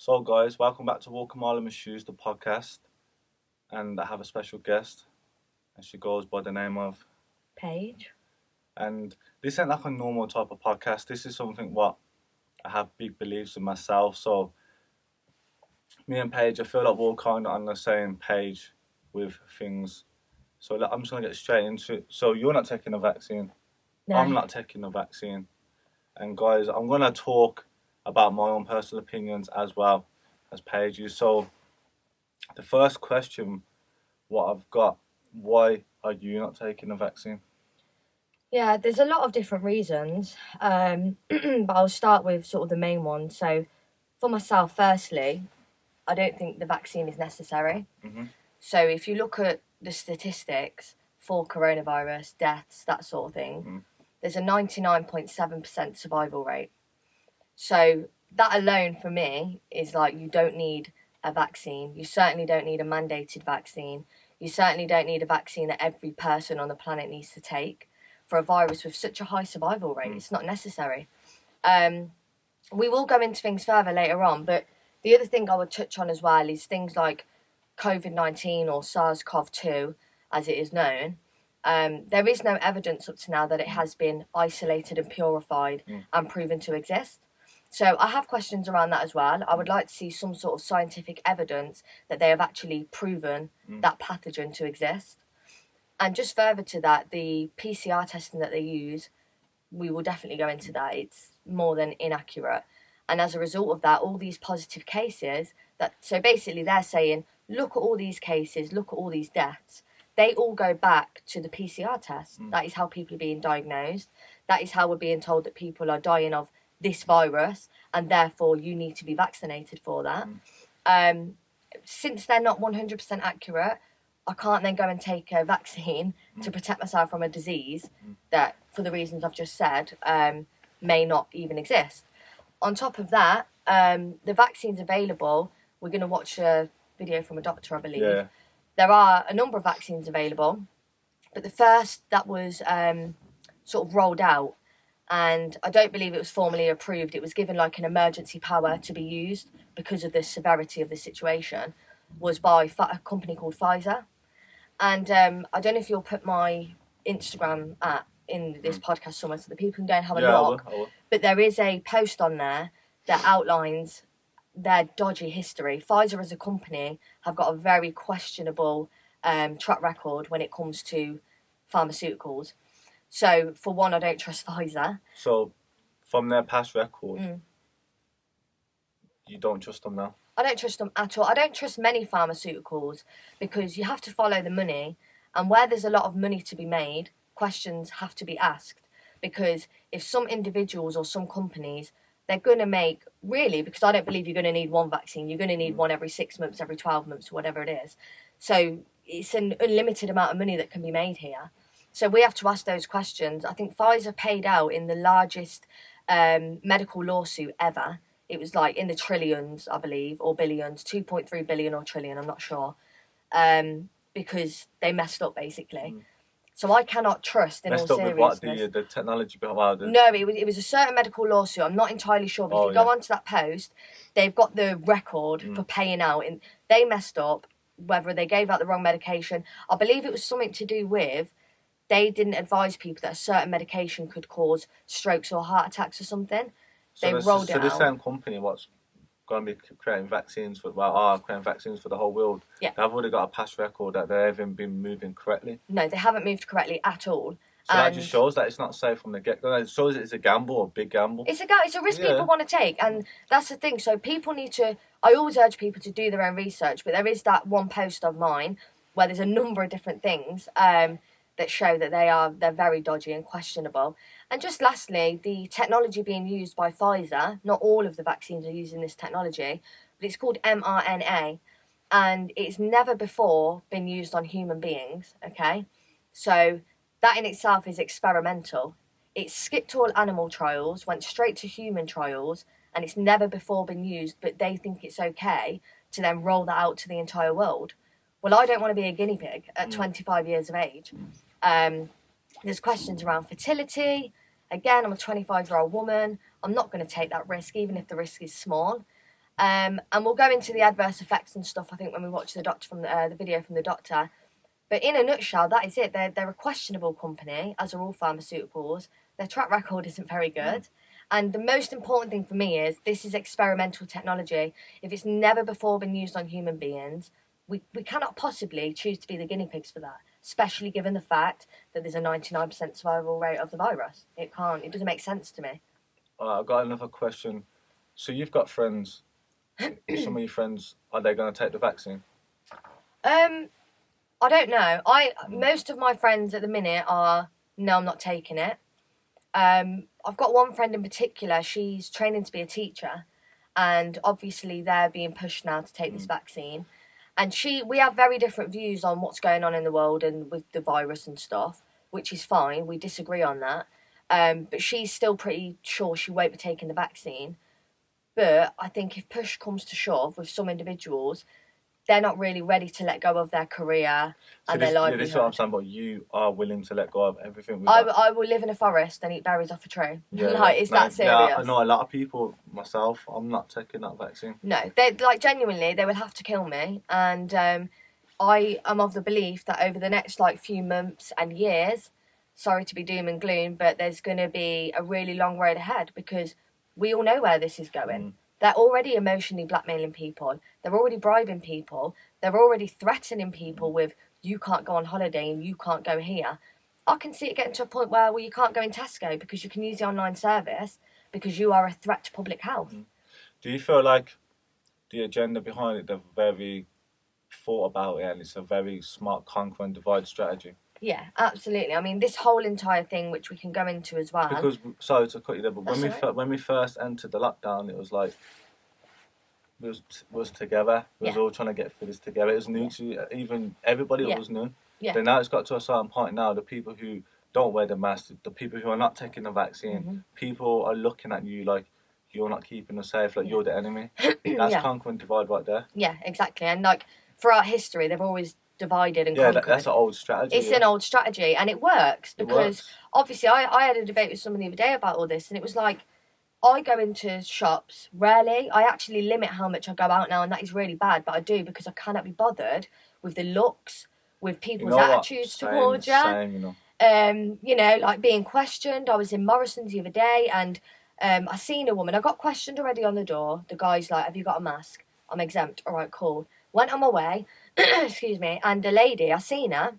So, guys, welcome back to Walk a Mile in My Shoes, the podcast. And I have a special guest, and she goes by the name of Paige. And this ain't like a normal type of podcast. This is something what I have big beliefs in myself. So, me and Paige, I feel like we're kind of on the same page with things. So, I'm just going to get straight into it. So, you're not taking a vaccine. No. I'm not taking a vaccine. And, guys, I'm going to talk about my own personal opinions as well as Paige's. So, the first question, what I've got, why are you not taking a vaccine? Yeah, there's a lot of different reasons, but I'll start with sort of the main one. So, for myself, firstly, I don't think the vaccine is necessary. Mm-hmm. So, if you look at the statistics for coronavirus, deaths, that sort of thing, there's a 99.7% survival rate. So, that alone for me is like you don't need a vaccine. You certainly don't need a mandated vaccine. You certainly don't need a vaccine that every person on the planet needs to take for a virus with such a high survival rate. It's not necessary. We will go into things further later on, but the other thing I would touch on as well is things like COVID-19 or SARS-CoV-2, as it is known. There is no evidence up to now that it has been isolated and purified and proven to exist. So I have questions around that as well. I would like to see some sort of scientific evidence that they have actually proven that pathogen to exist. And just further to that, the PCR testing that they use, we will definitely go into that. It's more than inaccurate. And as a result of that, all these positive cases, so basically they're saying, look at all these cases, look at all these deaths. They all go back to the PCR test. That is how people are being diagnosed. That is how we're being told that people are dying of this virus, and therefore you need to be vaccinated for that. Since they're not 100% accurate, I can't then go and take a vaccine to protect myself from a disease that, for the reasons I've just said, may not even exist. On top of that, the vaccine's available. We're going to watch a video from a doctor, I believe. Yeah. There are a number of vaccines available, but the first that was sort of rolled out, and I don't believe it was formally approved, it was given like an emergency power to be used because of the severity of the situation, was by a company called Pfizer. And I don't know if you'll put my Instagram in this podcast somewhere so the people can go and have a look. I will. But there is a post on there that outlines their dodgy history. Pfizer as a company have got a very questionable track record when it comes to pharmaceuticals. So, for one, I don't trust Pfizer. So, from their past record, you don't trust them now? I don't trust them at all. I don't trust many pharmaceuticals because you have to follow the money. And where there's a lot of money to be made, questions have to be asked. Because if some individuals or some companies, they're going to make, really, because I don't believe you're going to need one vaccine. You're going to need one every 6 months, every 12 months, whatever it is. So it's an unlimited amount of money that can be made here. So we have to ask those questions. I think Pfizer paid out in the largest medical lawsuit ever. It was like in the trillions, I believe, or billions, 2.3 billion or trillion, I'm not sure, because they messed up, basically. So I cannot trust, in all seriousness. Messed up with what? The technology behind it? No, it was a certain medical lawsuit. I'm not entirely sure, but if you go onto that post, they've got the record for paying out. And they messed up, whether they gave out the wrong medication. I believe it was something to do with they didn't advise people that a certain medication could cause strokes or heart attacks or something. So rolled it out. So this same company, what's going to be creating vaccines for the whole world. Yeah. They've already got a past record that they haven't been moving correctly. No, they haven't moved correctly at all. So that just shows that it's not safe from the get-go. It shows it's a gamble, a big gamble. It's a risk people want to take, and that's the thing. So people need to. I always urge people to do their own research, but there is that one post of mine where there's a number of different things that show that they're very dodgy and questionable. And just lastly, the technology being used by Pfizer, not all of the vaccines are using this technology, but it's called mRNA, and it's never before been used on human beings, okay? So that in itself is experimental. It skipped all animal trials, went straight to human trials, and it's never before been used, but they think it's okay to then roll that out to the entire world. Well, I don't want to be a guinea pig at 25 years of age. There's questions around fertility. Again, I'm a 25-year-old woman. I'm not going to take that risk, even if the risk is small. And we'll go into the adverse effects and stuff, I think, when we watch the video from the doctor. But in a nutshell, that is it. They're a questionable company, as are all pharmaceuticals. Their track record isn't very good. And the most important thing for me is this is experimental technology. If it's never before been used on human beings, we cannot possibly choose to be the guinea pigs for that, especially given the fact that there's a 99% survival rate of the virus. It doesn't make sense to me. I've got another question. So you've got friends. Some of your friends, are they going to take the vaccine? I don't know. Most of my friends at the minute are, no, I'm not taking it. I've got one friend in particular, she's training to be a teacher, and obviously they're being pushed now to take this vaccine. And we have very different views on what's going on in the world and with the virus and stuff, which is fine. We disagree on that. But she's still pretty sure she won't be taking the vaccine. But I think if push comes to shove with some individuals, they're not really ready to let go of their career and their livelihood. This is what I'm saying, but you are willing to let go of everything. I will live in a forest and eat berries off a tree. Yeah, It's that serious. Yeah, I know a lot of people, myself, I'm not taking that vaccine. No, genuinely, they would have to kill me. And I am of the belief that over the next few months and years, sorry to be doom and gloom, but there's going to be a really long road ahead, because we all know where this is going. They're already emotionally blackmailing people. They're already bribing people. They're already threatening people with, you can't go on holiday and you can't go here. I can see it getting to a point where, you can't go in Tesco because you can use the online service because you are a threat to public health. Do you feel like the agenda behind it, they've very thought about it, and it's a very smart conquer and divide strategy? Yeah, absolutely. I mean, this whole entire thing, which we can go into as well. Because, sorry to cut you there, but when we first entered the lockdown, it was like, we was together. We was all trying to get through this together. It was new to even everybody. It was new. Yeah. Then now it's got to a certain point now, the people who don't wear the mask, the people who are not taking the vaccine, people are looking at you like you're not keeping us safe, like you're the enemy. That's conquer and divide right there. Yeah, exactly. And throughout history, they've always divided and conquered. That's an old strategy. It's an old strategy, and it works because obviously I had a debate with someone the other day about all this, and it was like, I go into shops rarely. I actually limit how much I go out now, and that is really bad, but I do because I cannot be bothered with the looks, with people's attitudes towards you. Same, you know. Being questioned. I was in Morrison's the other day, and I seen a woman. I got questioned already on the door. The guy's like, have you got a mask? I'm exempt. All right, cool. Went on my way. Excuse me. And the lady, I seen her.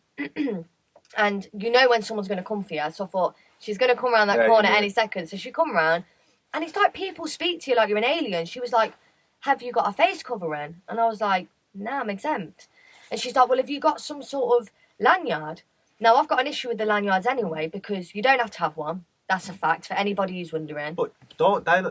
And you know when someone's going to come for you. So I thought, she's going to come around that corner any second. So she come around. And it's like people speak to you like you're an alien. She was like, have you got a face covering? And I was like, nah, I'm exempt. And she's like, well, have you got some sort of lanyard? Now, I've got an issue with the lanyards anyway, because you don't have to have one. That's a fact for anybody who's wondering. But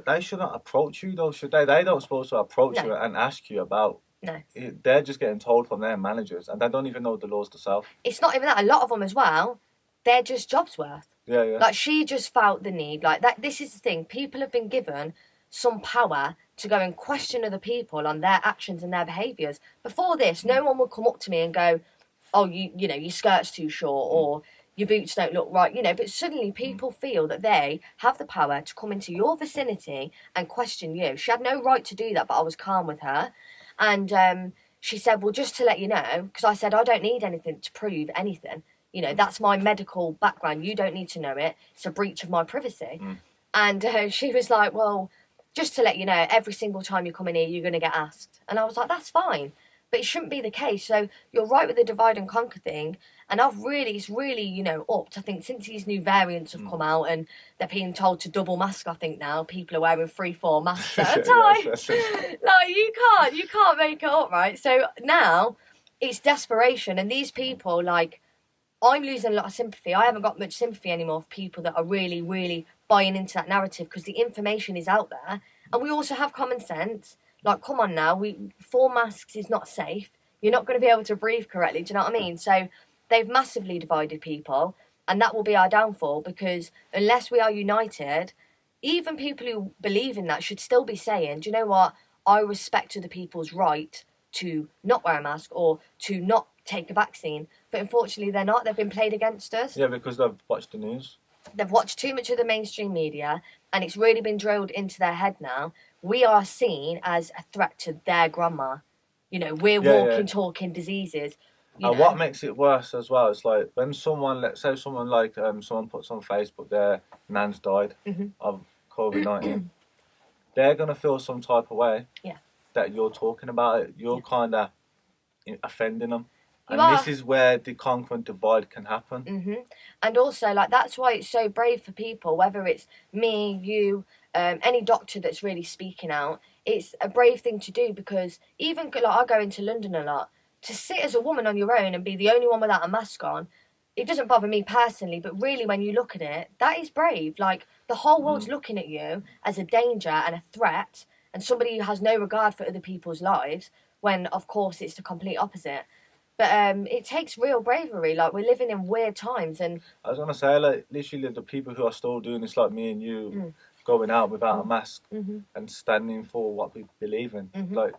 they shouldn't approach you, though, should they? They don't supposed to approach you and ask you about... No. They're just getting told from their managers, and they don't even know the laws themselves. It's not even that. A lot of them as well, they're just jobs worth. Yeah. Like, she just felt the need. Like, that. This is the thing. People have been given some power to go and question other people on their actions and their behaviours. Before this, no one would come up to me and go, oh, you know, your skirt's too short, or your boots don't look right, you know. But suddenly people feel that they have the power to come into your vicinity and question you. She had no right to do that, but I was calm with her. And she said, well, just to let you know, because I said, I don't need anything to prove anything. You know, that's my medical background. You don't need to know it. It's a breach of my privacy. And she was like, well, just to let you know, every single time you come in here, you're going to get asked. And I was like, that's fine. But it shouldn't be the case. So you're right with the divide and conquer thing. And it's really, you know, upped. I think since these new variants have come out and they're being told to double mask, I think now people are wearing 3-4 masks at a time. Like, you can't make it up, right? So now it's desperation. And these people, like, I'm losing a lot of sympathy. I haven't got much sympathy anymore for people that are really, really buying into that narrative, because the information is out there. And we also have common sense. Like, come on now, 4 masks is not safe. You're not going to be able to breathe correctly. Do you know what I mean? So they've massively divided people, and that will be our downfall, because unless we are united, even people who believe in that should still be saying, do you know what? I respect other people's right to not wear a mask or to not take a vaccine. But unfortunately, they're not. They've been played against us. Yeah, because they've watched the news. they've watched too much of the mainstream media, and it's really been drilled into their head now. We are seen as a threat to their grandma. You know, we're walking, talking diseases. And what makes it worse as well is like when someone, let's say someone like someone puts on Facebook their nan's died of COVID-19, they're gonna feel some type of way. Yeah. That you're talking about it. You're kind of offending them. You and this is where the conquer and divide can happen. And also, like, that's why it's so brave for people, whether it's me, you, any doctor that's really speaking out. It's a brave thing to do, because even, like, I go into London a lot. To sit as a woman on your own and be the only one without a mask on, it doesn't bother me personally, but really when you look at it, that is brave. Like, the whole world's looking at you as a danger and a threat, and somebody who has no regard for other people's lives, when, of course, it's the complete opposite. But it takes real bravery. Like, we're living in weird times, and I was gonna say, like, literally the people who are still doing this, like me and you, going out without a mask and standing for what we believe in. Like,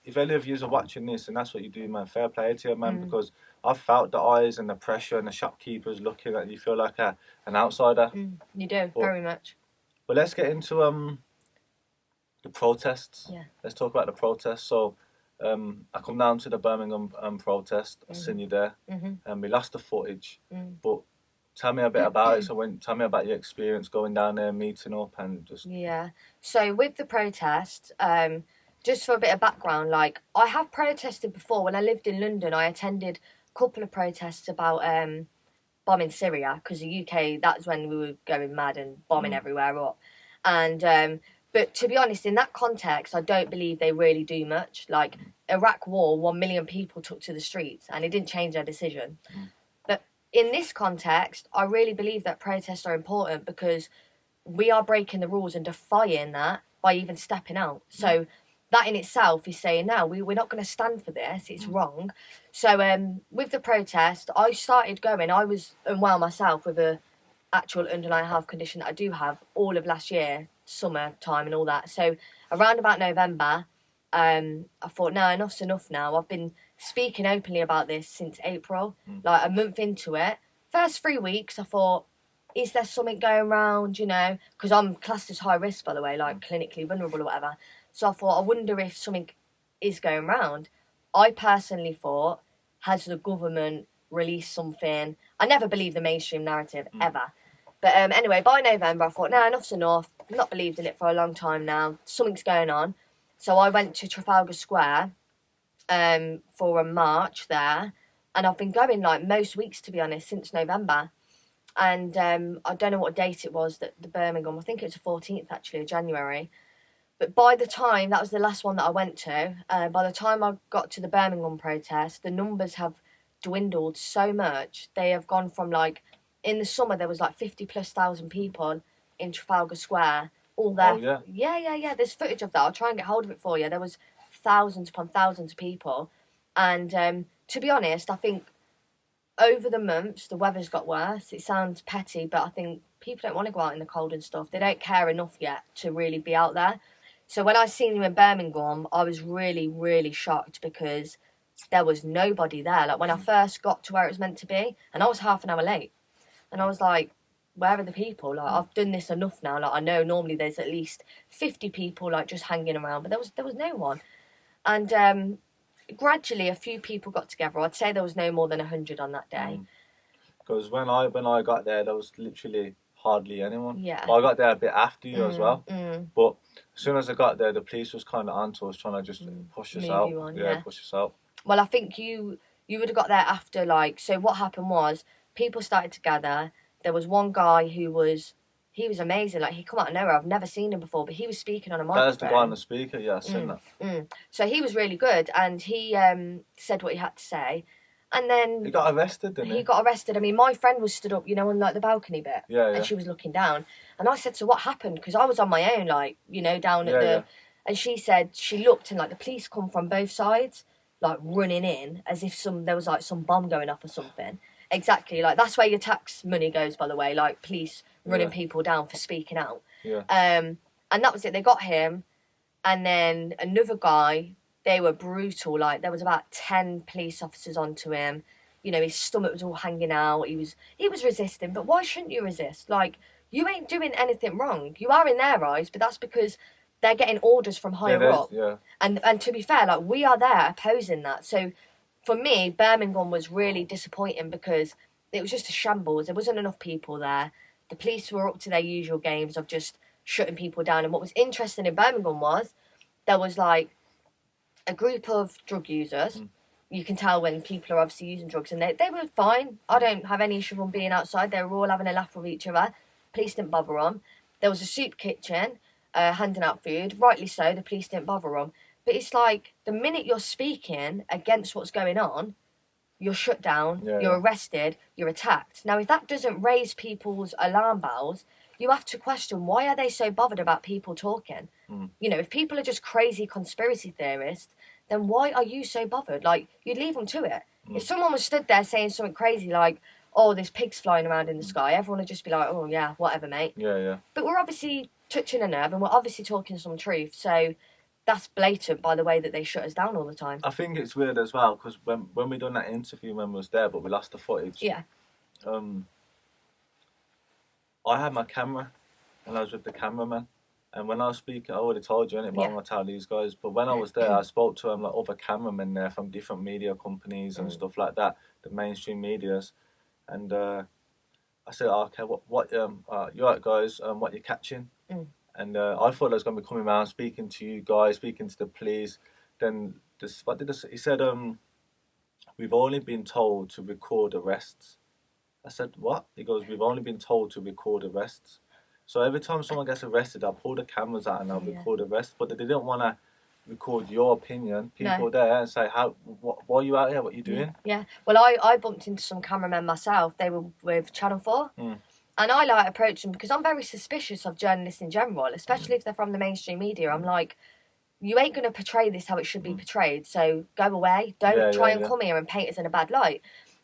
if any of you are watching this and that's what you do, man, fair play to you, man, because I've felt the eyes and the pressure and the shopkeepers looking at you. You feel like an outsider. You do, very much. But let's get into the protests. Yeah. Let's talk about the protests. So, I come down to the Birmingham protest. I seen you there, and we lost the footage. But tell me a bit about it. So, tell me about your experience going down there, meeting up, and just. Yeah. So with the protest, just for a bit of background, like, I have protested before. When I lived in London, I attended a couple of protests about bombing Syria, because the UK, that's when we were going mad and bombing everywhere up. And but to be honest, in that context, I don't believe they really do much. Like, Iraq war, 1 million people took to the streets, and it didn't change their decision. But in this context, I really believe that protests are important, because we are breaking the rules and defying that by even stepping out. So that in itself is saying, no, we're not going to stand for this. It's wrong. So with the protest, I started going. I was unwell myself with a actual underlying health condition that I do have all of last year, summertime and all that. So around about November, I thought, no, enough's enough now. I've been speaking openly about this since April, like a month into it. First 3 weeks, I thought, is there something going around, you know? Because I'm classed as high risk, by the way, like clinically vulnerable or whatever. So I thought, I wonder if something is going around. I personally thought, has the government released something? I never believed the mainstream narrative, ever. But anyway, by November, I thought, no, enough's enough. I've not believed in it for a long time now. Something's going on. So I went to Trafalgar Square for a march there. And I've been going, like, most weeks, to be honest, since November. And I don't know what date it was, that the Birmingham, I think it was the 14th, actually, of January. But by the time, that was the last one that I went to, by the time I got to the Birmingham protest, the numbers have dwindled so much. They have gone from, like, in the summer, there was like 50,000+ people in Trafalgar Square, all there. Oh, yeah. Yeah. There's footage of that. I'll try and get hold of it for you. There was thousands upon thousands of people. And to be honest, I think over the months, the weather's got worse. It sounds petty, but I think people don't want to go out in the cold and stuff. They don't care enough yet to really be out there. So when I seen you in Birmingham, I was really, really shocked, because there was nobody there. Like, when I first got to where it was meant to be, and I was half an hour late. And I was like, where are the people? Like, I've done this enough now. Like, I know normally there's at least 50 people, like, just hanging around, but there was no one. And gradually a few people got together. I'd say there was no more than 100 on that day. Because when I got there was literally hardly anyone. Yeah. But I got there a bit after you as well. But as soon as I got there, the police was kind of onto us, trying to just push us Move out. you on, Push us out. Well, I think you would have got there after, like, so what happened was, people started to gather. There was one guy who was amazing. Like, he come out of nowhere. I've never seen him before, but he was speaking on a microphone. That's the guy on the speaker, yeah, I've seen that. So he was really good, and he said what he had to say. And then he got arrested, didn't he? He got arrested. I mean, my friend was stood up, you know, on, like, the balcony bit. Yeah. And she was looking down. And I said, so what happened? Because I was on my own, like, you know, down at the... Yeah. And she said she looked, and, like, the police come from both sides, like, running in, as if there was, like, some bomb going off or something. Exactly, like, that's where your tax money goes, by the way, like, police running people down for speaking out. Yeah. And that was it. They got him, and then another guy. They were brutal. Like, there was about 10 police officers onto him. you know, his stomach was all hanging out. He was resisting. But why shouldn't you resist? Like, you ain't doing anything wrong. You are in their eyes, but that's because they're getting orders from higher up. Yeah. And to be fair, like, we are there opposing that. So for me, Birmingham was really disappointing because it was just a shambles. There wasn't enough people there. The police were up to their usual games of just shutting people down. And what was interesting in Birmingham was there was like a group of drug users. You can tell when people are obviously using drugs, and they were fine. I don't have any issue with them being outside. They were all having a laugh with each other. Police didn't bother them. There was a soup kitchen handing out food. Rightly so, the police didn't bother them. But it's like, the minute you're speaking against what's going on, you're shut down, you're arrested, you're attacked. Now, if that doesn't raise people's alarm bells, you have to question, why are they so bothered about people talking? You know, if people are just crazy conspiracy theorists, then why are you so bothered? Like, you'd leave them to it. If someone was stood there saying something crazy like, oh, there's pigs flying around in the sky, everyone would just be like, oh, yeah, whatever, mate. Yeah. But we're obviously touching a nerve, and we're obviously talking some truth, so that's blatant by the way that they shut us down all the time. I think it's weird as well, because when we done that interview when we was there, but we lost the footage. Yeah. I had my camera, and I was with the cameraman. And when I was speaking, I already told you, innit, but I'm going to tell these guys. But when I was there, I spoke to like other cameramen there from different media companies and stuff like that, the mainstream medias. And I said, okay, what you alright, guys, what you catching? And I thought I was going to be coming around, speaking to you guys, speaking to the police. Then, he said, we've only been told to record arrests. I said, what? He goes, we've only been told to record arrests. So every time someone gets arrested, I'll pull the cameras out and I'll record arrests. But they didn't want to record your opinion, people there, and say, why are you out here? What are you doing? Yeah. Well, I bumped into some cameramen myself. They were with Channel 4. And I like approach them because I'm very suspicious of journalists in general, especially if they're from the mainstream media. I'm like, you ain't going to portray this how it should be portrayed. So go away. Don't try and come here and paint us in a bad light.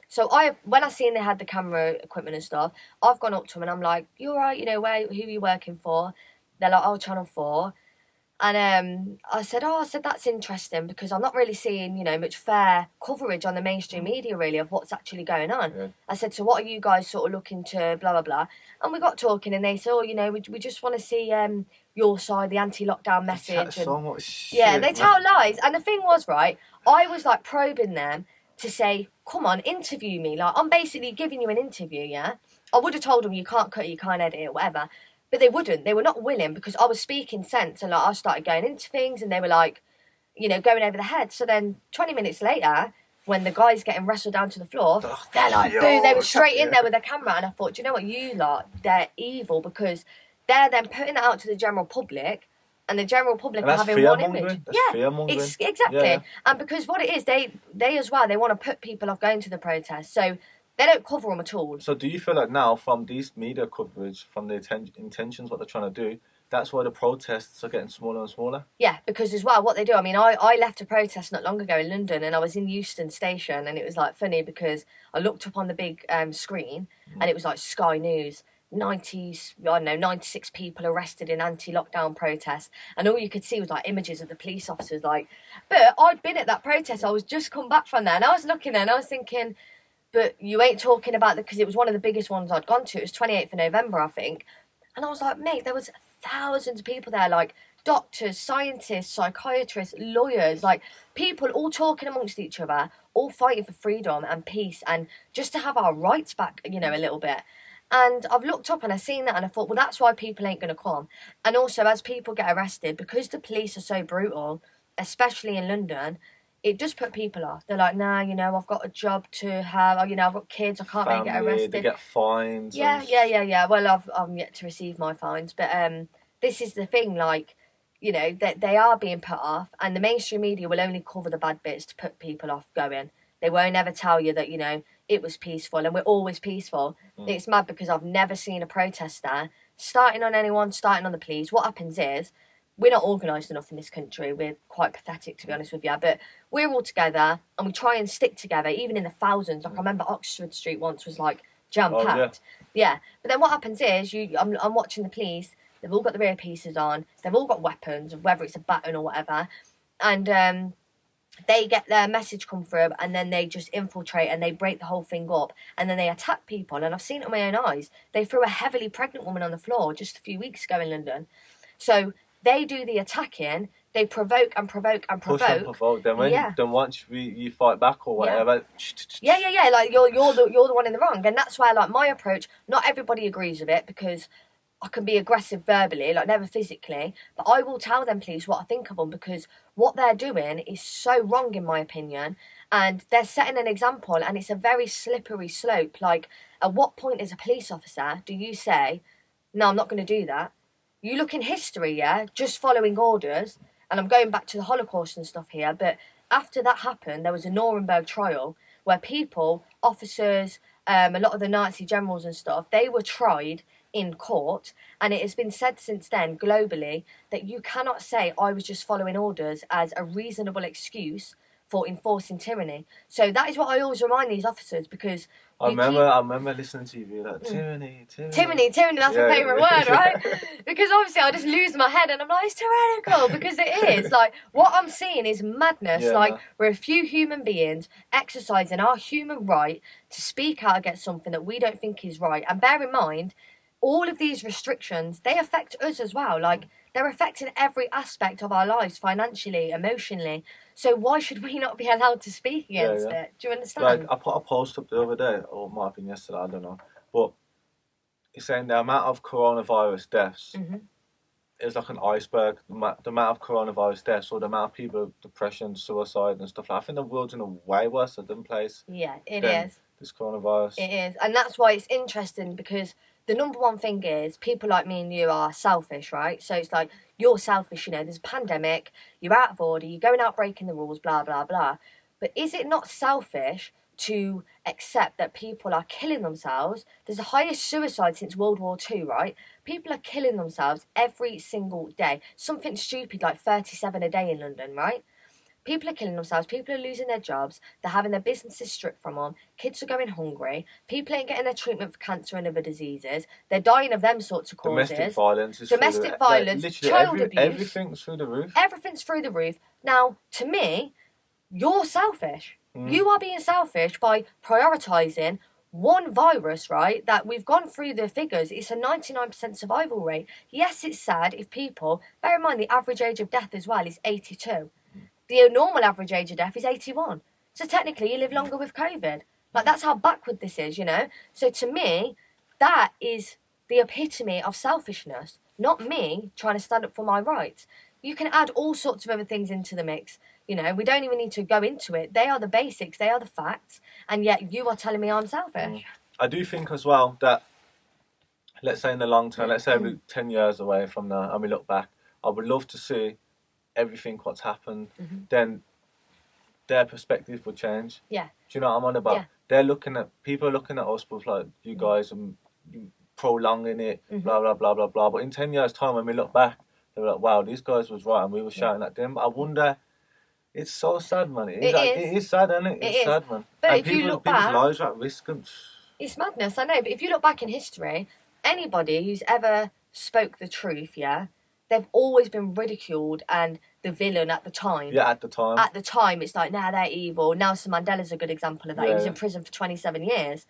So when I seen they had the camera equipment and stuff, I've gone up to them and I'm like, you all right? You know, who are you working for? They're like, oh, Channel 4. And I said, that's interesting because I'm not really seeing, you know, much fair coverage on the mainstream media, really, of what's actually going on. Yeah. I said, so what are you guys sort of looking to blah, blah, blah? And we got talking and they said, oh, you know, we just want to see your side, the anti-lockdown message. And, so much shit, yeah, they tell lies. And the thing was, right, I was like probing them to say, come on, interview me. Like, I'm basically giving you an interview, yeah? I would have told them you can't cut it, you can't edit it, whatever. But they wouldn't. They were not willing because I was speaking sense and like I started going into things and they were like, you know, going over the head. So then 20 minutes later, when the guy's getting wrestled down to the floor, they're like, boom, they were straight in there with their camera. And I thought, do you know what, you lot, they're evil because they're then putting it out to the general public and the general public are having one image. It's exactly. Yeah. And because what it is, they as well, they want to put people off going to the protest. So they don't cover them at all. So do you feel like now, from these media coverage, from the intentions, what they're trying to do, that's why the protests are getting smaller and smaller? Yeah, because as well, what they do, I mean, I left a protest not long ago in London and I was in Euston Station and it was like funny because I looked up on the big screen and it was like Sky News, 96 people arrested in anti-lockdown protests, and all you could see was like images of the police officers. Like, but I'd been at that protest, I was just come back from there and I was looking and I was thinking, but you ain't talking about because it was one of the biggest ones I'd gone to. It was 28th of November, I think. And I was like, mate, there was thousands of people there, like doctors, scientists, psychiatrists, lawyers, like people all talking amongst each other, all fighting for freedom and peace and just to have our rights back, you know, a little bit. And I've looked up and I've seen that and I thought, well, that's why people ain't going to come. And also, as people get arrested, because the police are so brutal, especially in London, it does put people off. They're like, nah, you know, I've got a job to have, you know, I've got kids, I can't really get arrested. They get fines. Yeah. Well, I'm yet to receive my fines. But this is the thing, like, you know, they are being put off and the mainstream media will only cover the bad bits to put people off going. They won't ever tell you that, you know, it was peaceful and we're always peaceful. It's mad because I've never seen a protester starting on anyone, starting on the police. What happens is, we're not organised enough in this country. We're quite pathetic, to be honest with you. But we're all together and we try and stick together, even in the thousands. Like I remember Oxford Street once was like jam-packed. Yeah. But then what happens is, I'm watching the police. They've all got their earpieces on. They've all got weapons, whether it's a baton or whatever. And they get their message come through and then they just infiltrate and they break the whole thing up and then they attack people. And I've seen it with my own eyes. They threw a heavily pregnant woman on the floor just a few weeks ago in London. So they do the attacking, they provoke and provoke and provoke. Push and provoke. Then once you fight back or whatever. Yeah. Like you're the one in the wrong. And that's why, like, my approach, not everybody agrees with it because I can be aggressive verbally, like never physically, but I will tell them, please, what I think of them, because what they're doing is so wrong, in my opinion, and they're setting an example, and it's a very slippery slope. Like, at what point as a police officer do you say, no, I'm not going to do that? You look in history, yeah, just following orders, and I'm going back to the Holocaust and stuff here, but after that happened, there was a Nuremberg trial where people, officers, a lot of the Nazi generals and stuff, they were tried in court, and it has been said since then globally that you cannot say I was just following orders as a reasonable excuse for enforcing tyranny. So that is what I always remind these officers, because I remember listening to you like tyranny, that's my favourite word, right? Because obviously I just lose my head and I'm like, it's tyrannical, because it is. Like, what I'm seeing is madness. We're a few human beings exercising our human right to speak out against something that we don't think is right. And bear in mind, all of these restrictions, they affect us as well. Like, they're affecting every aspect of our lives, financially, emotionally. So why should we not be allowed to speak against it? Do you understand? Like, I put a post up the other day, or it might have been yesterday, I don't know. But it's saying the amount of coronavirus deaths is like an iceberg. The amount of coronavirus deaths, or the amount of people with depression, suicide and stuff like that. I think the world's in a way worse than place. Yeah, it is. This coronavirus. It is. And that's why it's interesting, because the number one thing is people like me and you are selfish, right? So it's like, you're selfish, you know, there's a pandemic, you're out of order, you're going out breaking the rules, blah, blah, blah. But is it not selfish to accept that people are killing themselves? There's the highest suicide since World War II, right? People are killing themselves every single day. Something stupid like 37 a day in London, right? People are killing themselves, people are losing their jobs, they're having their businesses stripped from them, kids are going hungry, people ain't getting their treatment for cancer and other diseases, they're dying of them sorts of causes. Domestic violence, child abuse. Everything's through the roof. Everything's through the roof. Now, to me, you're selfish. You are being selfish by prioritising one virus, right, that we've gone through the figures. It's a 99% survival rate. Yes, it's sad if people, bear in mind the average age of death as well is 82. The normal average age of death is 81. So technically you live longer with COVID. Like, that's how backward this is, you know? So to me, that is the epitome of selfishness, not me trying to stand up for my rights. You can add all sorts of other things into the mix. You know, we don't even need to go into it. They are the basics, they are the facts, and yet you are telling me I'm selfish. I do think as well that, let's say in the long term, let's say we're 10 years away from now and we look back, I would love to see everything what's happened, then their perspective will change. Yeah. Do you know what I'm on about? Yeah. People are looking at us with like, you guys are prolonging it, blah, blah, blah, blah, blah. But in 10 years' time, when we look back, they're like, wow, these guys was right, and we were shouting at them. But I wonder, it's so sad, man. It is sad, isn't it? It's sad, man. But and if you look back, people's lives are at risk. It's madness, I know. But if you look back in history, anybody who's ever spoke the truth, they've always been ridiculed and the villain at the time. Yeah, at the time. At the time, it's like, nah, they're evil. Nelson Mandela's a good example of that. He was in prison for 27 years.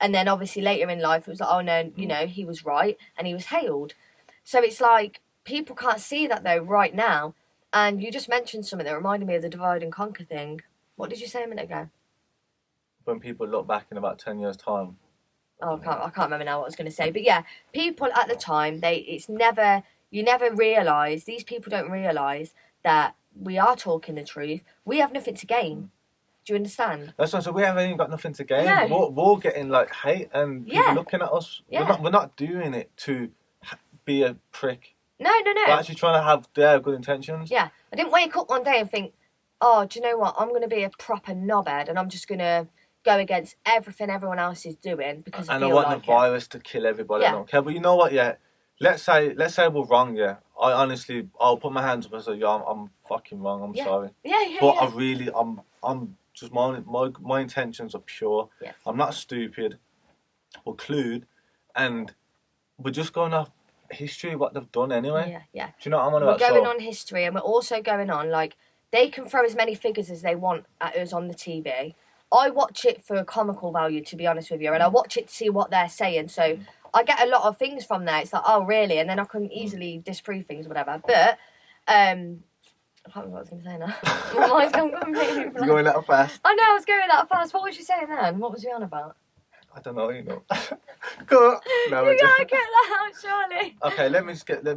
And then obviously later in life, it was like, oh no, you know, he was right and he was hailed. So it's like, people can't see that though right now. And you just mentioned something that reminded me of the divide and conquer thing. What did you say a minute ago? When people look back in about 10 years' time. Oh, I can't remember now what I was going to say. But yeah, people at the time, you never realise, these people don't realise that we are talking the truth. We have nothing to gain. Do you understand? That's right, so we haven't even got nothing to gain. No. We're getting like hate and people looking at us. Yeah. We're not doing it to be a prick. No. We're actually trying to have their good intentions. Yeah. I didn't wake up one day and think, oh, do you know what? I'm going to be a proper knobhead and I'm just going to go against everything everyone else is doing because I want the virus to kill everybody. I don't care. But you know what, let's say we're wrong, I'll put my hands up and say, I'm fucking wrong, I'm sorry. But I'm just, my intentions are pure. Yeah. I'm not stupid or clued, and we're just going off history, what they've done anyway. Yeah. Do you know what I'm on about? We're going on history, and we're also going on, like, They can throw as many figures as they want at us on the TV. I watch it for comical value, to be honest with you, and I watch it to see what they're saying. So I get a lot of things from there. It's like, oh, really? And then I can easily disprove things, whatever. But I can't remember what I was going to say now. My mind's gone completely blank. You're going that fast. I know, I was going that fast. What was you saying then? What was we on about? I don't know, you know. Go on. No, You gotta get that out, surely. Okay, let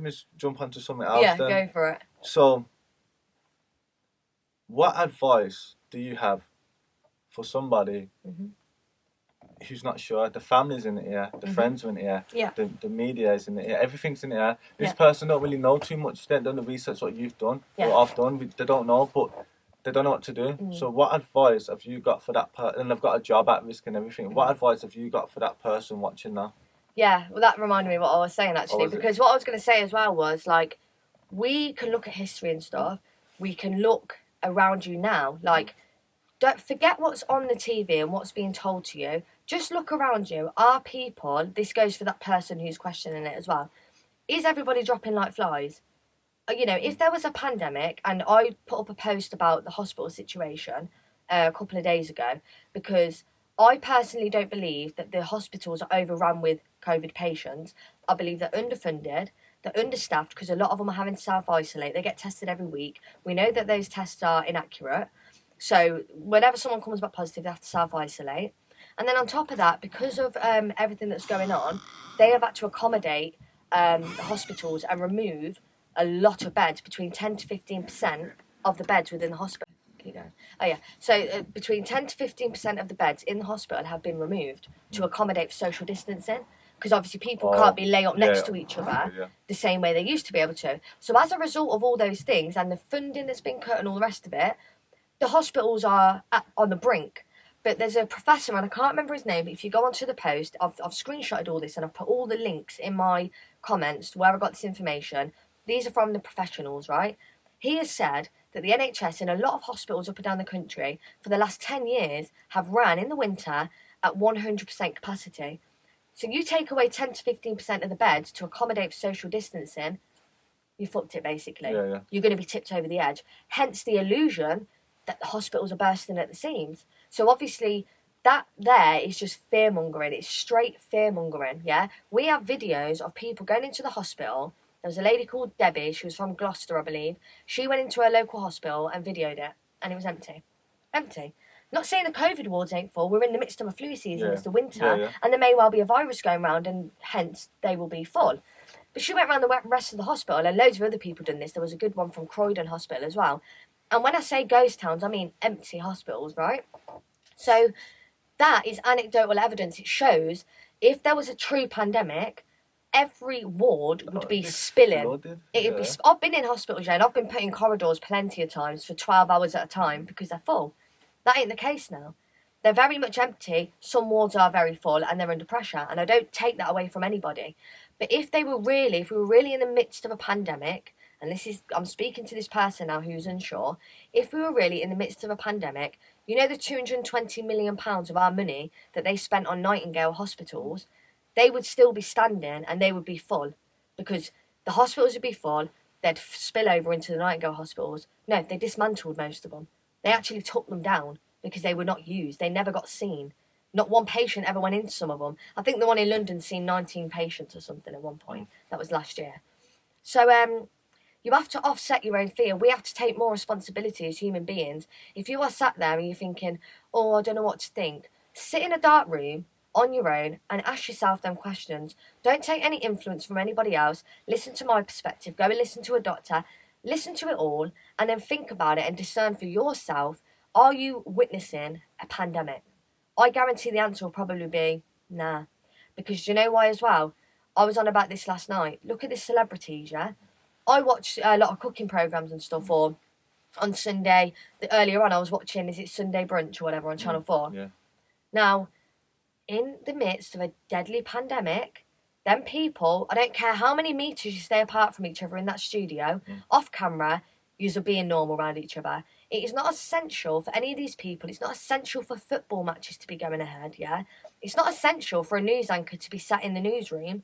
me jump onto something else. Yeah, then. go for it. So, what advice do you have for somebody who's not sure? The family's in the ear, the friends are in the ear, the media is in the ear, everything's in the ear. This person don't really know too much. They haven't done the research what you've done or I've done. They don't know, but they don't know what to do. So what advice have you got for that person? And they've got a job at risk and everything. What advice have you got for that person watching now? Yeah, well, that reminded me of what I was saying, actually. Because what I was going to say as well was, like, we can look at history and stuff. We can look around you now. Like, don't forget what's on the TV and what's being told to you. Just look around you. Are people, this goes for that person who's questioning it as well, is everybody dropping like flies? You know, if there was a pandemic, and I put up a post about the hospital situation a couple of days ago, because I personally don't believe that the hospitals are overrun with COVID patients. I believe they're underfunded, they're understaffed, because a lot of them are having to self-isolate. They get tested every week. We know that those tests are inaccurate. So whenever someone comes back positive, they have to self-isolate. And then on top of that, because of everything that's going on, they have had to accommodate the hospitals and remove a lot of beds, between 10 to 15% of the beds within the hospital. Keep going. Oh yeah, so between 10 to 15% of the beds in the hospital have been removed to accommodate for social distancing, because obviously people can't be laid up next to each other the same way they used to be able to. So as a result of all those things and the funding that's been cut and all the rest of it, the hospitals are on the brink. But there's a professor, and I can't remember his name, but if you go onto the post, I've screenshotted all this and I've put all the links in my comments to where I got this information. These are from the professionals, right? He has said that the NHS in a lot of hospitals up and down the country for the last 10 years have ran in the winter at 100% capacity. So you take away 10 to 15% of the beds to accommodate for social distancing, you fucked it basically. Yeah. You're going to be tipped over the edge. Hence the illusion that the hospitals are bursting at the seams. So obviously that there is just fear-mongering. It's straight fear-mongering, yeah? We have videos of people going into the hospital. There was a lady called Debbie, she was from Gloucester, I believe. She went into her local hospital and videoed it, and it was empty. Empty. Not saying the COVID wards ain't full, we're in the midst of a flu season, it's the winter, and there may well be a virus going around, and hence they will be full. But she went around the rest of the hospital, and loads of other people done this. There was a good one from Croydon Hospital as well. And when I say ghost towns, I mean empty hospitals, right? So that is anecdotal evidence. It shows if there was a true pandemic, every ward would be spilling. It'd be. I've been in hospital, Jane. I've been put in corridors plenty of times for 12 hours at a time because they're full. That ain't the case now. They're very much empty. Some wards are very full and they're under pressure. And I don't take that away from anybody. But if we were really in the midst of a pandemic, and I'm speaking to this person now who's unsure, if we were really in the midst of a pandemic, you know the £220 million of our money that they spent on Nightingale hospitals, they would still be standing and they would be full because the hospitals would be full, they'd spill over into the Nightingale hospitals. No, they dismantled most of them. They actually took them down because they were not used. They never got seen. Not one patient ever went into some of them. I think the one in London seen 19 patients or something at one point. That was last year. So, you have to offset your own fear. We have to take more responsibility as human beings. If you are sat there and you're thinking, oh, I don't know what to think, sit in a dark room on your own and ask yourself them questions. Don't take any influence from anybody else. Listen to my perspective. Go and listen to a doctor. Listen to it all and then think about it and discern for yourself, are you witnessing a pandemic? I guarantee the answer will probably be nah. Because you know why as well? I was on about this last night. Look at the celebrities, yeah? I watch a lot of cooking programmes and stuff, or on Sunday, earlier on I was watching, is it Sunday Brunch or whatever on Channel 4? Yeah. Now, in the midst of a deadly pandemic, them people, I don't care how many metres you stay apart from each other in that studio, off camera, you're being normal around each other. It is not essential for any of these people. It's not essential for football matches to be going ahead, yeah? It's not essential for a news anchor to be sat in the newsroom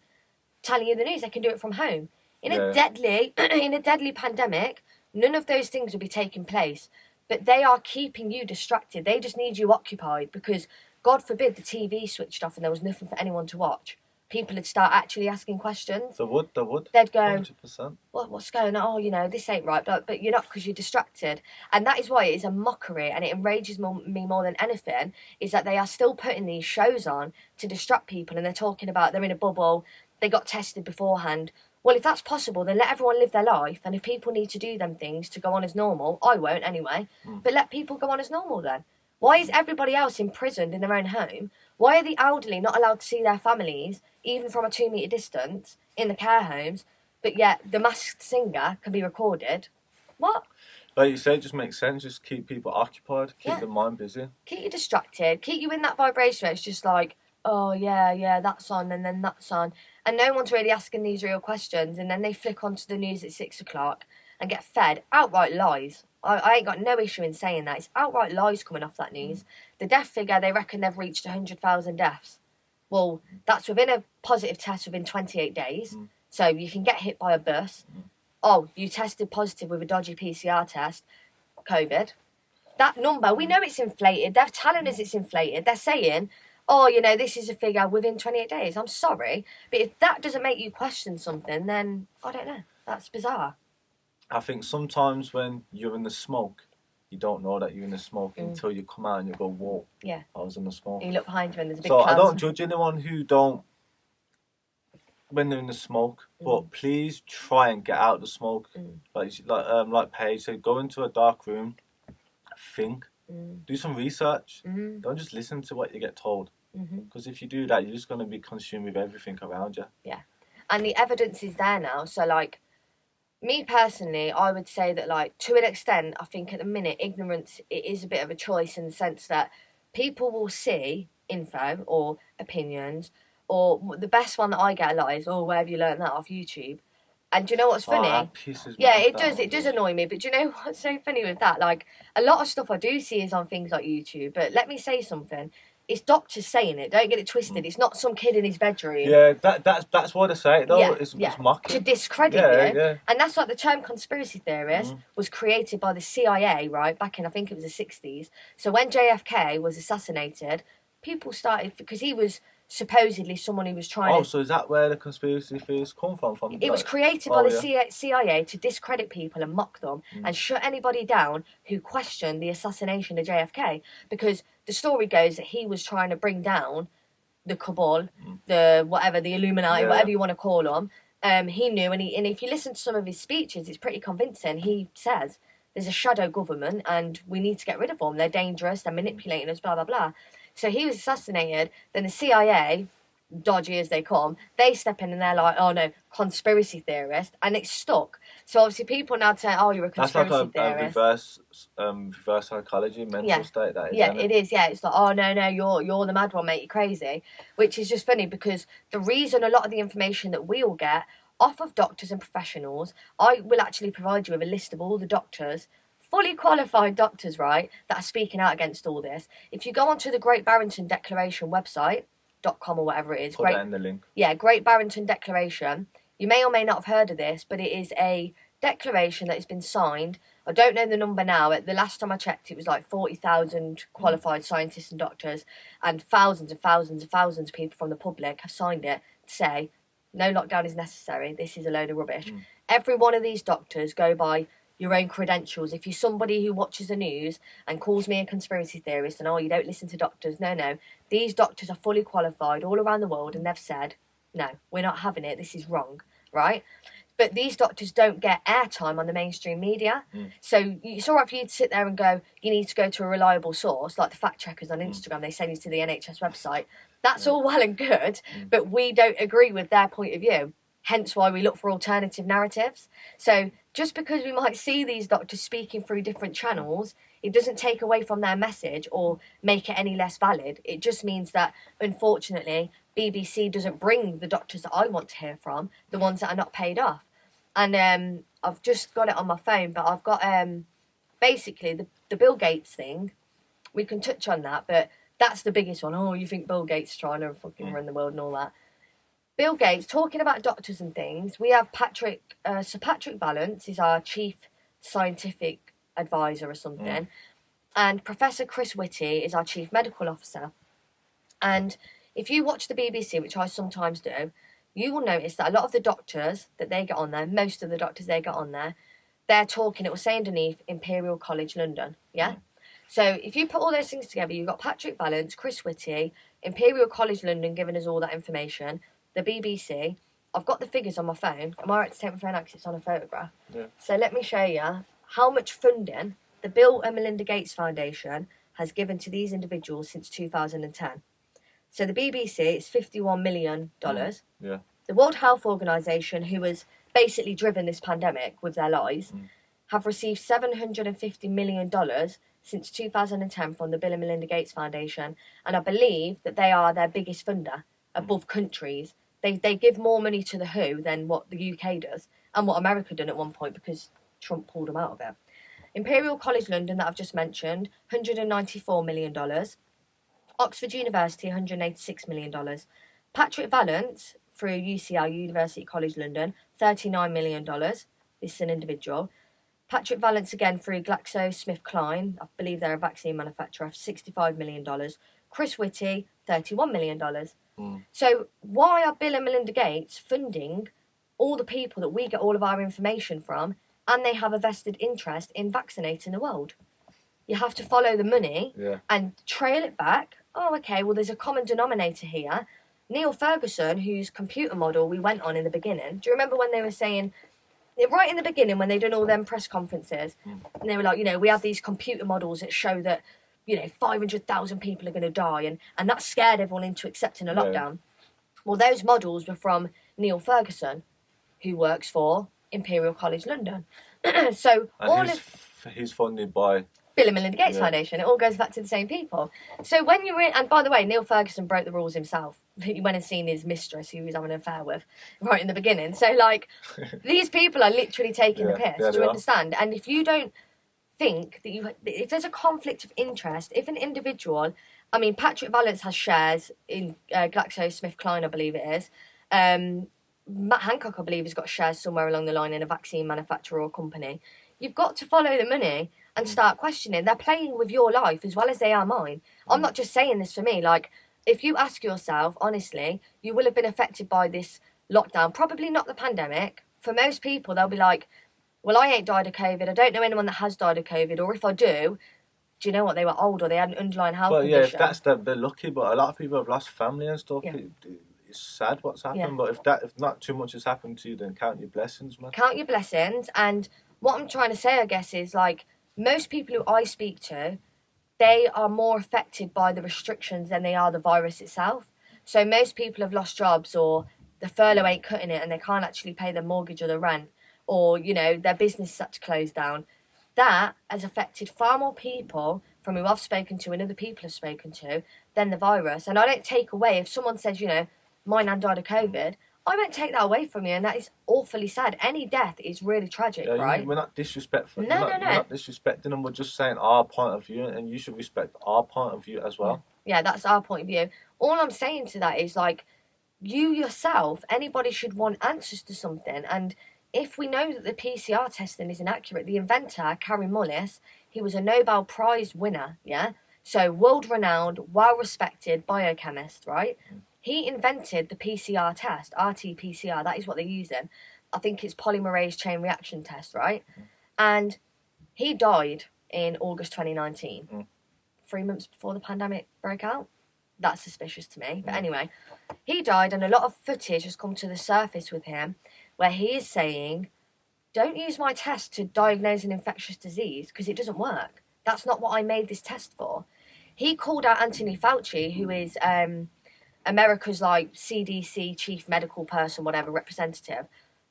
telling you the news. They can do it from home. In a deadly pandemic, none of those things would be taking place. But they are keeping you distracted. They just need you occupied because, God forbid, the TV switched off and there was nothing for anyone to watch. People would start actually asking questions. They would. They'd go, 100%. what's going on? Oh, you know, this ain't right. But you're not, because you're distracted. And that is why it is a mockery, and it enrages me more than anything, is that they are still putting these shows on to distract people, and they're talking about they're in a bubble, they got tested beforehand. Well, if that's possible, then let everyone live their life, and if people need to do them things to go on as normal, I won't anyway, but let people go on as normal then. Why is everybody else imprisoned in their own home? Why are the elderly not allowed to see their families, even from a 2-metre distance, in the care homes, but yet the Masked Singer can be recorded? What? Like you said, it just makes sense. Just keep people occupied, keep their mind busy. Keep you distracted, keep you in that vibration where it's just like, oh, yeah, that's on, and then that's on. And no one's really asking these real questions, and then they flick onto the news at 6 o'clock and get fed outright lies. I ain't got no issue in saying that. It's outright lies coming off that news. The death figure, they reckon they've reached 100,000 deaths. Well, that's within a positive test within 28 days. So you can get hit by a bus. Oh, you tested positive with a dodgy PCR test, COVID. That number, we know it's inflated. They're telling us it's inflated. They're saying, oh, you know, this is a figure within 28 days. I'm sorry. But if that doesn't make you question something, then I don't know. That's bizarre. I think sometimes when you're in the smoke, you don't know that you're in the smoke until you come out and you go, whoa, I was in the smoke. And you look behind you and there's a big cloud. I don't judge anyone who don't, when they're in the smoke, but please try and get out of the smoke. Like Paige said, go into a dark room, think, do some research. Don't just listen to what you get told. Because if you do that, you're just going to be consumed with everything around you. Yeah. And the evidence is there now. So, like, me personally, I would say that, like, to an extent, I think at the minute, ignorance, it is a bit of a choice in the sense that people will see info or opinions, or the best one that I get a lot is, oh, where have you learned that off YouTube? And do you know what's funny? That pisses me off. It does annoy me. But do you know what's so funny with that? Like, a lot of stuff I do see is on things like YouTube. But let me say something. It's doctors saying it. Don't get it twisted. It's not some kid in his bedroom. Yeah, that's why they say it, though. It's mocking. To discredit you. Yeah. And that's like the term conspiracy theorist was created by the CIA, right, back in, I think it was the 60s. So when JFK was assassinated, people started, because he was supposedly someone who was trying to... so is that where the conspiracy theories come from? It was created by the CIA to discredit people and mock them and shut anybody down who questioned the assassination of JFK, because the story goes that he was trying to bring down the cabal, the Illuminati, whatever you want to call them. He knew, and if you listen to some of his speeches, it's pretty convincing. He says there's a shadow government and we need to get rid of them. They're dangerous, they're manipulating us, blah, blah, blah. So he was assassinated, then the CIA, dodgy as they come, they step in and they're like, oh no, conspiracy theorist, and it's stuck. So obviously people now say, oh, you're a conspiracy theorist. That's like a reverse psychology, mental state, that is. Yeah, it is, it's like, oh no, you're the mad one, mate, you're crazy. Which is just funny, because the reason a lot of the information that we all get off of doctors and professionals, I will actually provide you with a list of all the doctors, fully qualified doctors, right, that are speaking out against all this. If you go onto the Great Barrington Declaration website, .com or whatever it is. Put that in the link. Yeah, Great Barrington Declaration. You may or may not have heard of this, but it is a declaration that has been signed. I don't know the number now. The last time I checked, it was like 40,000 qualified scientists and doctors, and thousands and thousands and thousands of people from the public have signed it to say, no lockdown is necessary. This is a load of rubbish. Every one of these doctors go by your own credentials. If you're somebody who watches the news and calls me a conspiracy theorist and, oh, you don't listen to doctors, no. These doctors are fully qualified all around the world, and they've said, no, we're not having it. This is wrong, right? But these doctors don't get airtime on the mainstream media. So it's all right for you to sit there and go, you need to go to a reliable source, like the fact checkers on Instagram. They send you to the NHS website. That's all well and good, but we don't agree with their point of view. Hence why we look for alternative narratives. So just because we might see these doctors speaking through different channels, it doesn't take away from their message or make it any less valid. It just means that, unfortunately, BBC doesn't bring the doctors that I want to hear from, the ones that are not paid off. And I've just got it on my phone, but I've got basically the Bill Gates thing. We can touch on that, but that's the biggest one. Oh, you think Bill Gates trying to fucking run the world and all that. Bill Gates, talking about doctors and things, we have Sir Patrick Vallance is our chief scientific advisor or something. And Professor Chris Whitty is our chief medical officer. And if you watch the BBC, which I sometimes do, you will notice that a lot of the doctors that they get on there, most of the doctors they get on there, they're talking, it will say underneath, Imperial College London, yeah? So if you put all those things together, you've got Patrick Vallance, Chris Whitty, Imperial College London giving us all that information, the BBC. I've got the figures on my phone. Am I right to take my phone out because it's on a photograph? Yeah. So let me show you how much funding the Bill and Melinda Gates Foundation has given to these individuals since 2010. So the BBC is $51 million. Yeah. The World Health Organization, who has basically driven this pandemic with their lies, have received $750 million since 2010 from the Bill and Melinda Gates Foundation. And I believe that they are their biggest funder above countries. They give more money to the WHO than what the UK does and what America done at one point because Trump pulled them out of it. Imperial College London, that I've just mentioned, $194 million. Oxford University, $186 million. Patrick Vallance, through UCL, University College London, $39 million. This is an individual. Patrick Vallance, again, through GlaxoSmithKline, I believe they're a vaccine manufacturer, $65 million. Chris Whitty, $31 million. So why are Bill and Melinda Gates funding all the people that we get all of our information from, and they have a vested interest in vaccinating the world? You have to follow the money and trail it back. Oh, okay, well, there's a common denominator here. Neil Ferguson, whose computer model we went on in the beginning, do you remember when they were saying, right in the beginning when they done all them press conferences, and they were like, we have these computer models that show that, 500,000 people are going to die, and that scared everyone into accepting a lockdown. Well, those models were from Neil Ferguson, who works for Imperial College London. So he's funded by Bill and Melinda Gates Foundation. It all goes back to the same people. So when you're in, and by the way, Neil Ferguson broke the rules himself. He went and seen his mistress, who he was having an affair with, right in the beginning. So, these people are literally taking the piss. Do you understand? And if you don't think that if there's a conflict of interest, if an individual, Patrick Vallance has shares in GlaxoSmithKline, I believe it is. Matt Hancock, I believe, has got shares somewhere along the line in a vaccine manufacturer or company. You've got to follow the money and start questioning. They're playing with your life as well as they are mine. I'm not just saying this for me. If you ask yourself, honestly, you will have been affected by this lockdown. Probably not the pandemic. For most people, they'll be like, well, I ain't died of COVID. I don't know anyone that has died of COVID. Or if I do you know what? They were old or they had an underlying health condition. Well, yeah, if that's they're lucky. But a lot of people have lost family and stuff. Yeah. It's sad what's happened. Yeah. But if not too much has happened to you, then count your blessings, man. Count your blessings. And what I'm trying to say, I guess, is most people who I speak to, they are more affected by the restrictions than they are the virus itself. So most people have lost jobs, or the furlough ain't cutting it and they can't actually pay their mortgage or their rent, or, their business is set to close down. That has affected far more people from who I've spoken to and other people have spoken to than the virus. And I don't take away, if someone says, my nan died of COVID, I won't take that away from you, and that is awfully sad. Any death is really tragic, right? We're not disrespectful. No. We're not disrespecting them. We're just saying our point of view, and you should respect our point of view as well. Yeah, that's our point of view. All I'm saying to that is, you yourself, anybody should want answers to something. And if we know that the PCR testing is inaccurate, the inventor, Kary Mullis, he was a Nobel Prize winner, yeah? So world-renowned, well-respected biochemist, right? He invented the PCR test, RT-PCR, that is what they're using. I think it's polymerase chain reaction test, right? And he died in August 2019, 3 months before the pandemic broke out. That's suspicious to me. But anyway, he died, and a lot of footage has come to the surface with him where he is saying, don't use my test to diagnose an infectious disease because it doesn't work. That's not what I made this test for. He called out Anthony Fauci, who is America's CDC chief medical person, whatever, representative.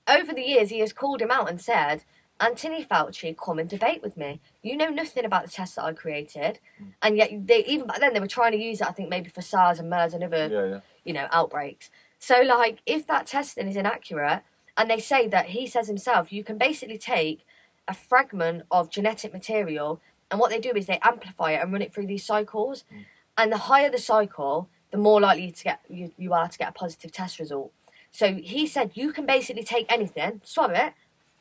Over the years, he has called him out and said, Anthony Fauci, come and debate with me. You know nothing about the test that I created. And yet, even back then, they were trying to use it, I think, maybe for SARS and MERS and other, outbreaks. So, if that testing is inaccurate, and they say that he says himself, you can basically take a fragment of genetic material, and what they do is they amplify it and run it through these cycles. And the higher the cycle, the more likely you are to get a positive test result. So he said you can basically take anything, swab it,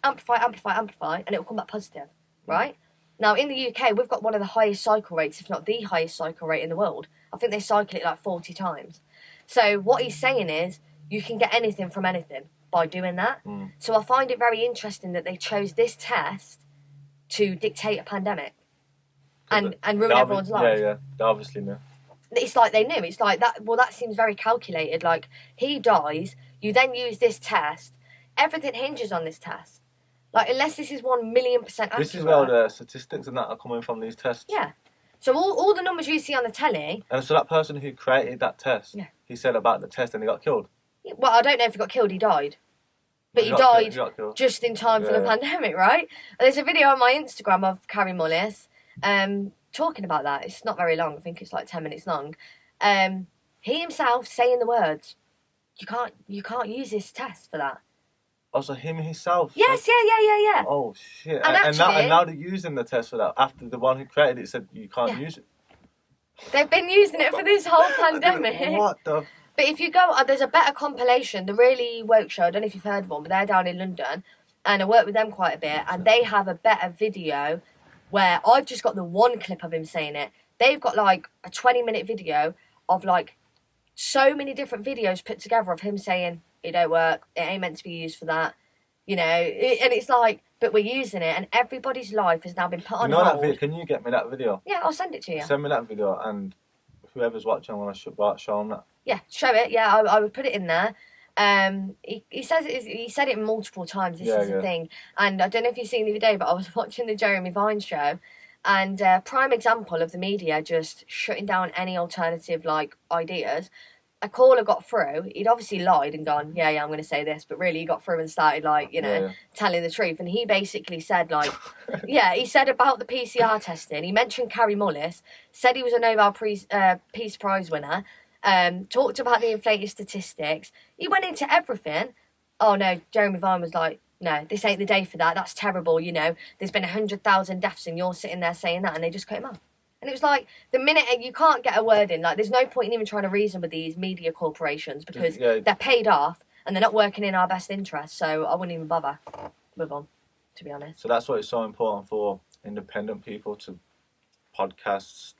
amplify, and it will come back positive, right? Now, in the UK, we've got one of the highest cycle rates, if not the highest cycle rate in the world. I think they cycle it like 40 times. So what he's saying is, you can get anything from anything by doing that. So I find it very interesting that they chose this test to dictate a pandemic and ruin everyone's life. Yeah, they obviously knew. It's like they knew. It's like that. Well, that seems very calculated. Like, he dies, you then use this test. Everything hinges on this test. Like, unless this is 1,000,000% accurate. This is where the statistics and that are coming from, these tests. Yeah. So all the numbers you see on the telly. And so that person who created that test, he said about the test and he got killed. Well, I don't know if he got killed. He died. But he died just in time for the pandemic, right? And there's a video on my Instagram of Carrie Mullis talking about that. It's not very long. I think it's like 10 minutes long. He himself saying the words, you can't use this test for that. Also, him himself. Yes, yeah. Oh shit! And now they're using the test for that. After the one who created it said you can't use it. They've been using it for this whole pandemic. What the? But if you go, there's a better compilation, The Really Woke Show. I don't know if you've heard of them, but they're down in London, and I work with them quite a bit. And they have a better video where I've just got the one clip of him saying it. They've got like a 20-minute video of like so many different videos put together of him saying, it don't work, it ain't meant to be used for that, and it's like, but we're using it, and everybody's life has now been put on hold. That video? Can you get me that video? Yeah, I'll send it to you. Send me that video, and whoever's watching, I want to show them that. Yeah, show it. Yeah, I would put it in there. He says he said it multiple times. This is the thing, and I don't know if you've seen the other day, but I was watching the Jeremy Vine show, and prime example of the media just shutting down any alternative like ideas. A caller got through. He'd obviously lied and gone, yeah, I'm going to say this, but really he got through and started like, telling the truth. And he basically said like, he said about the PCR testing. He mentioned Carrie Mullis, said he was a Nobel Peace Prize winner. Talked about the inflated statistics. He went into everything. Oh no, Jeremy Vine was like, no, this ain't the day for that. That's terrible. There's been 100,000 deaths and you're sitting there saying that, and they just cut him off. And it was like, the minute you can't get a word in, like there's no point in even trying to reason with these media corporations because they're paid off and they're not working in our best interest. So I wouldn't even bother with them, to be honest. So that's why it's so important for independent people to podcasts,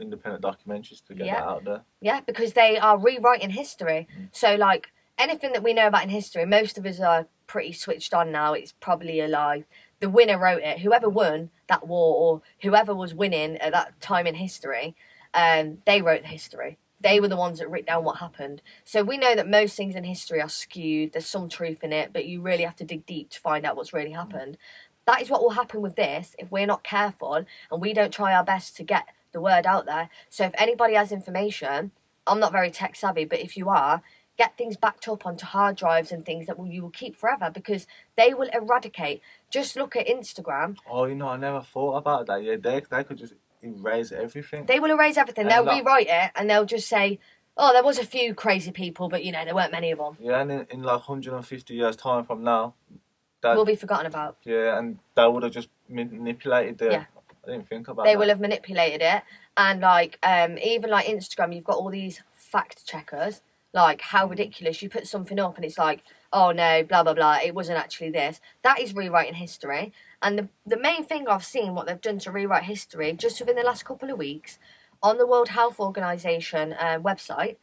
independent documentaries to get that out there. Yeah, because they are rewriting history. So like anything that we know about in history, most of us are pretty switched on now. It's probably a lie. The winner wrote it. Whoever won that war or whoever was winning at that time in history, they wrote the history. They were the ones that wrote down what happened. So we know that most things in history are skewed. There's some truth in it, but you really have to dig deep to find out what's really happened. That is what will happen with this if we're not careful and we don't try our best to get the word out there. So if anybody has information, I'm not very tech savvy, but if you are, get things backed up onto hard drives and things that you will keep forever because they will eradicate. Just look at Instagram. Oh, I never thought about that. Yeah, they could just erase everything. They will erase everything. They'll rewrite it and they'll just say, oh, there was a few crazy people, but there weren't many of them. Yeah, and in like 150 years' time from now, will be forgotten about. Yeah, and they would have just manipulated it. Yeah. I didn't think about that. They will have manipulated it. And like, even like Instagram, you've got all these fact checkers. Like, how ridiculous. You put something up and it's like, oh no, blah, blah, blah, it wasn't actually this. That is rewriting history. And the main thing I've seen, what they've done to rewrite history, just within the last couple of weeks, on the World Health Organization website.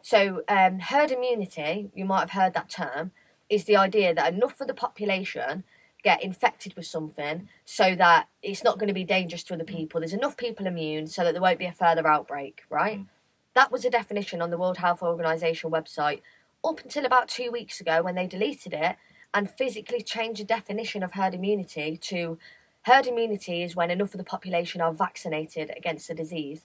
So, herd immunity, you might have heard that term, is the idea that enough of the population get infected with something so that it's not going to be dangerous to other people. There's enough people immune so that there won't be a further outbreak, right? That was a definition on the World Health Organization website up until about 2 weeks ago when they deleted it and physically changed the definition of herd immunity to herd immunity is when enough of the population are vaccinated against the disease.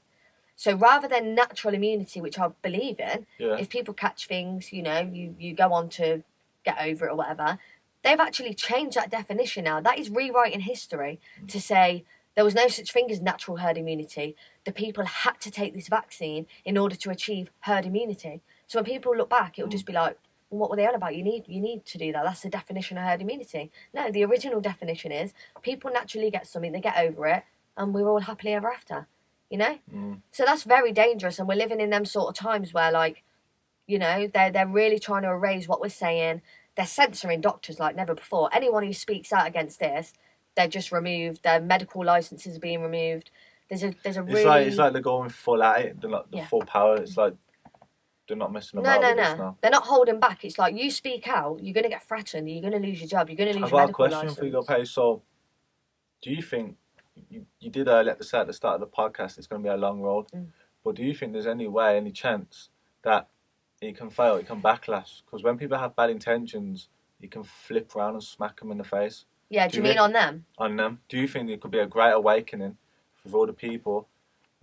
So rather than natural immunity, which I believe in, if people catch things, you go on to get over it or whatever, they've actually changed that definition now. That is rewriting history to say there was no such thing as natural herd immunity. The people had to take this vaccine in order to achieve herd immunity. So when people look back, it'll just be like, well, what were they on about? You need to do that. That's the definition of herd immunity. No, the original definition is people naturally get something, they get over it, and we're all happily ever after. So that's very dangerous, and we're living in them sort of times where, like, they're really trying to erase what we're saying. they're censoring doctors like never before. Anyone who speaks out against this, they're just removed. Their medical licenses are being removed. There's a really... It's like they're going full at it. They're not the full power. It's like they're not messing about with this now. They're not holding back. It's like you speak out, you're going to get threatened, you're going to lose your job, you're going to lose your medical license. I've got a question for you, Paige. So, do you think, you did let us say at the start of the podcast, it's going to be a long road, but do you think there's any chance that it can fail, it can backlash? Because when people have bad intentions, you can flip around and smack them in the face. Yeah, do you mean on them? On them. Do you think there could be a great awakening for all the people?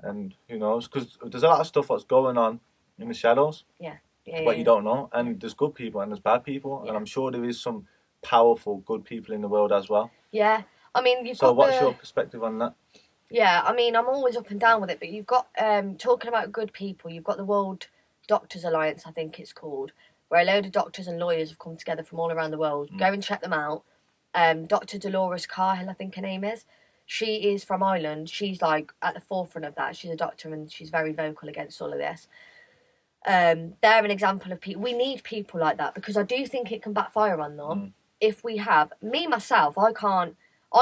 And who knows? Because there's a lot of stuff that's going on in the shadows. Yeah. But you don't know. And there's good people and there's bad people. Yeah. And I'm sure there is some powerful, good people in the world as well. Yeah. I mean, what's your perspective on that? Yeah, I mean, I'm always up and down with it. But you've got, talking about good people, you've got the World Doctors Alliance, I think it's called, where a load of doctors and lawyers have come together from all around the world. Go and check them out. Dr. Dolores Cahill, I think her name is. She is from Ireland. She's like at the forefront of that. She's a doctor and she's very vocal against all of this. They're an example of people. We need people like that because I do think it can backfire on them. If we have, myself, I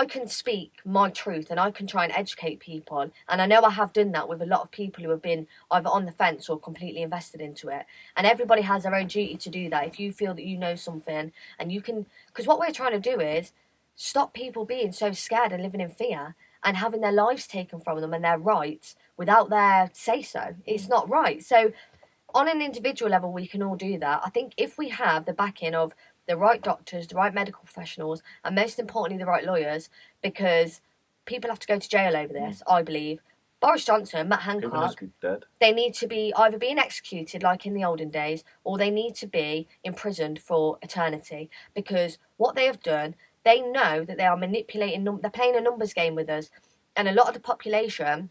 can speak my truth and I can try and educate people. And I know I have done that with a lot of people who have been either on the fence or completely invested into it. And everybody has their own duty to do that. If you feel that you know something and you can, because what we're trying to do is stop people being so scared and living in fear and having their lives taken from them and their rights without their say-so. It's not right. So on an individual level, we can all do that. I think if we have the backing of the right doctors, the right medical professionals, and most importantly, the right lawyers, because people have to go to jail over this, I believe. Boris Johnson, Matt Hancock, they need to be either being executed like in the olden days, or they need to be imprisoned for eternity. Because what they have done, they know that they are manipulating, they're playing a numbers game with us. And a lot of the population,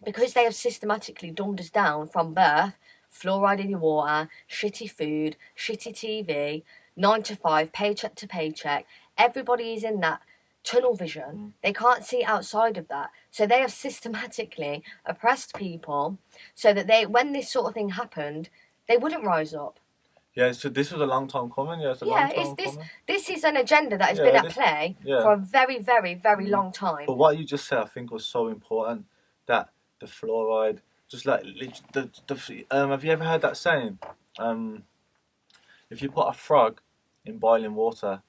because they have systematically dumbed us down from birth, fluoride in your water, shitty food, shitty TV, 9 to 5, paycheck to paycheck. Everybody is in that tunnel vision. They can't see outside of that. So they have systematically oppressed people so that when this sort of thing happened, they wouldn't rise up. Yeah, so this was a long time coming. This is an agenda that has been at play for a very, very, very long time. But what you just said, I think, was so important, that the fluoride, just like have you ever heard that saying? If you put a frog in boiling water,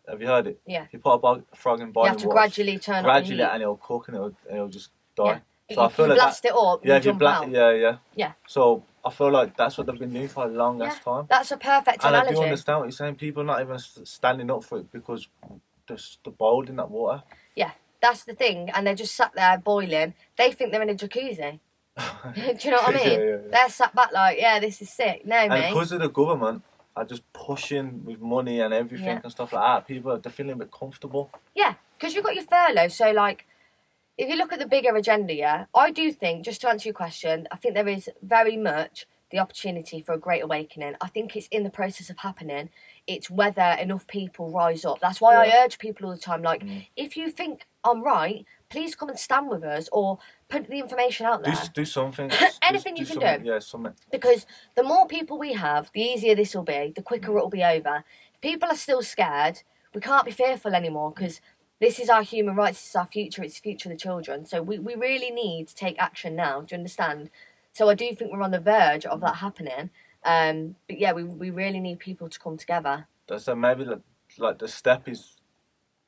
have you heard it? Yeah. If you put a frog in boiling water, you have to gradually turn up the heat. And it'll cook and it'll just die. Yeah. So if you blast it up, you jump out. Yeah. So I feel like that's what they've been doing for a long time. That's a perfect analogy. And I do understand what you're saying. People are not even standing up for it because they're boiled in that water. Yeah, that's the thing. And they're just sat there boiling. They think they're in a jacuzzi. Do you know what I mean? Yeah. They're sat back like, this is sick. No, mate. And because of the government are just pushing with money and everything and stuff like that, people they're feeling a bit comfortable. Yeah, because you've got your furlough. So, like, if you look at the bigger agenda, I do think, just to answer your question, I think there is very much the opportunity for a great awakening. I think it's in the process of happening. It's whether enough people rise up. That's why I urge people all the time, like, if you think I'm right, please come and stand with us or put the information out there. Do something. Anything you can do. Yeah, something. Because the more people we have, the easier this will be, the quicker it will be over. If people are still scared, we can't be fearful anymore because this is our human rights, this is our future, it's the future of the children. So we really need to take action now, do you understand? So I do think we're on the verge of that happening. But yeah, we really need people to come together. So maybe like the step is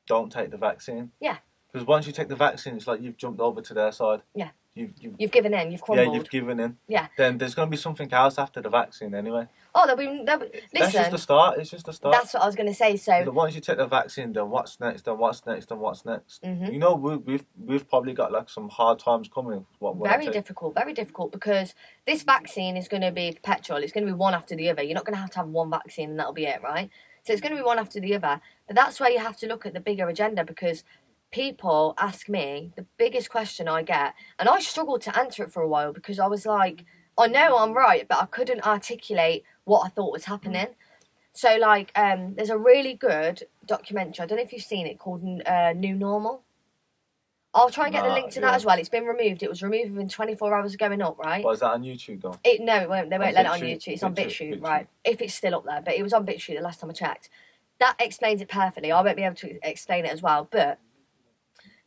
don't take the vaccine. Yeah. Because once you take the vaccine, it's like you've jumped over to their side. Yeah. You've given in, you've crumbled. Yeah, you've given in. Yeah. Then there's going to be something else after the vaccine anyway. Oh, there'll be listen. That's just the start. It's just the start. That's what I was going to say. So once you take the vaccine, then what's next? Then what's next? Then what's next? Mm-hmm. You know, we've probably got like some hard times coming. Very difficult because this vaccine is going to be perpetual. It's going to be one after the other. You're not going to have one vaccine and that'll be it, right? So it's going to be one after the other. But that's where you have to look at the bigger agenda because people ask me the biggest question I get, and I struggled to answer it for a while because I was like, I know I'm right, but I couldn't articulate what I thought was happening. So, like, there's a really good documentary, I don't know if you've seen it, called New Normal. I'll try and get the link to that as well. It's been removed. It was removed within 24 hours of going up, right? But is that on YouTube, though? No, it won't. They won't let it on YouTube. It's on BitChute, right? If it's still up there. But it was on BitChute the last time I checked. that explains it perfectly. I won't be able to explain it as well, but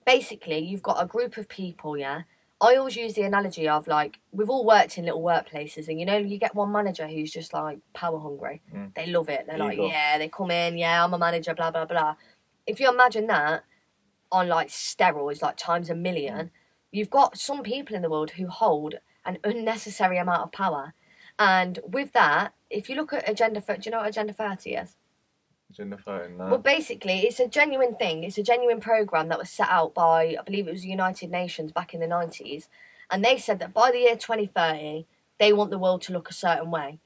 basically, you've got a group of people, yeah? I always use the analogy of, like, we've all worked in little workplaces, and, you know, you get one manager who's just, like, power hungry. They love it. They're like, yeah, they come in, yeah, I'm a manager, blah, blah, blah. If you imagine that on, like, steroids, like, times a million, you've got some people in the world who hold an unnecessary amount of power. And with that, if you look at Agenda 30, do you know what Agenda 30 is? Agenda 30, no. Well, basically, it's a genuine thing. It's a genuine programme that was set out by, I believe it was the United Nations back in the 90s. And they said that by the year 2030, they want the world to look a certain way.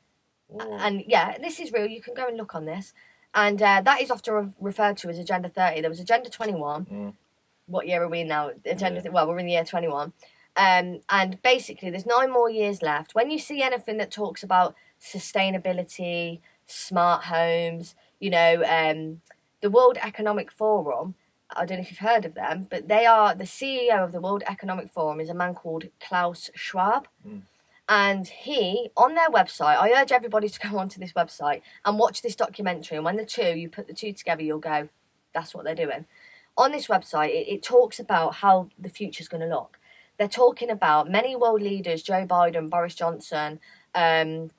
Ooh. And yeah, this is real. You can go and look on this. And that is often referred to as Agenda 30. There was Agenda 21. What year are we in now? Well, we're in the year 21. And basically, there's 9 more years left. When you see anything that talks about sustainability, smart homes, you know, the World Economic Forum, I don't know if you've heard of them, but they are, the CEO of the World Economic Forum is a man called Klaus Schwab. And he, on their website, I urge everybody to go onto this website and watch this documentary. And when you put the two together, you'll go, that's what they're doing. On this website, it talks about how the future's going to look. They're talking about many world leaders, Joe Biden, Boris Johnson, can't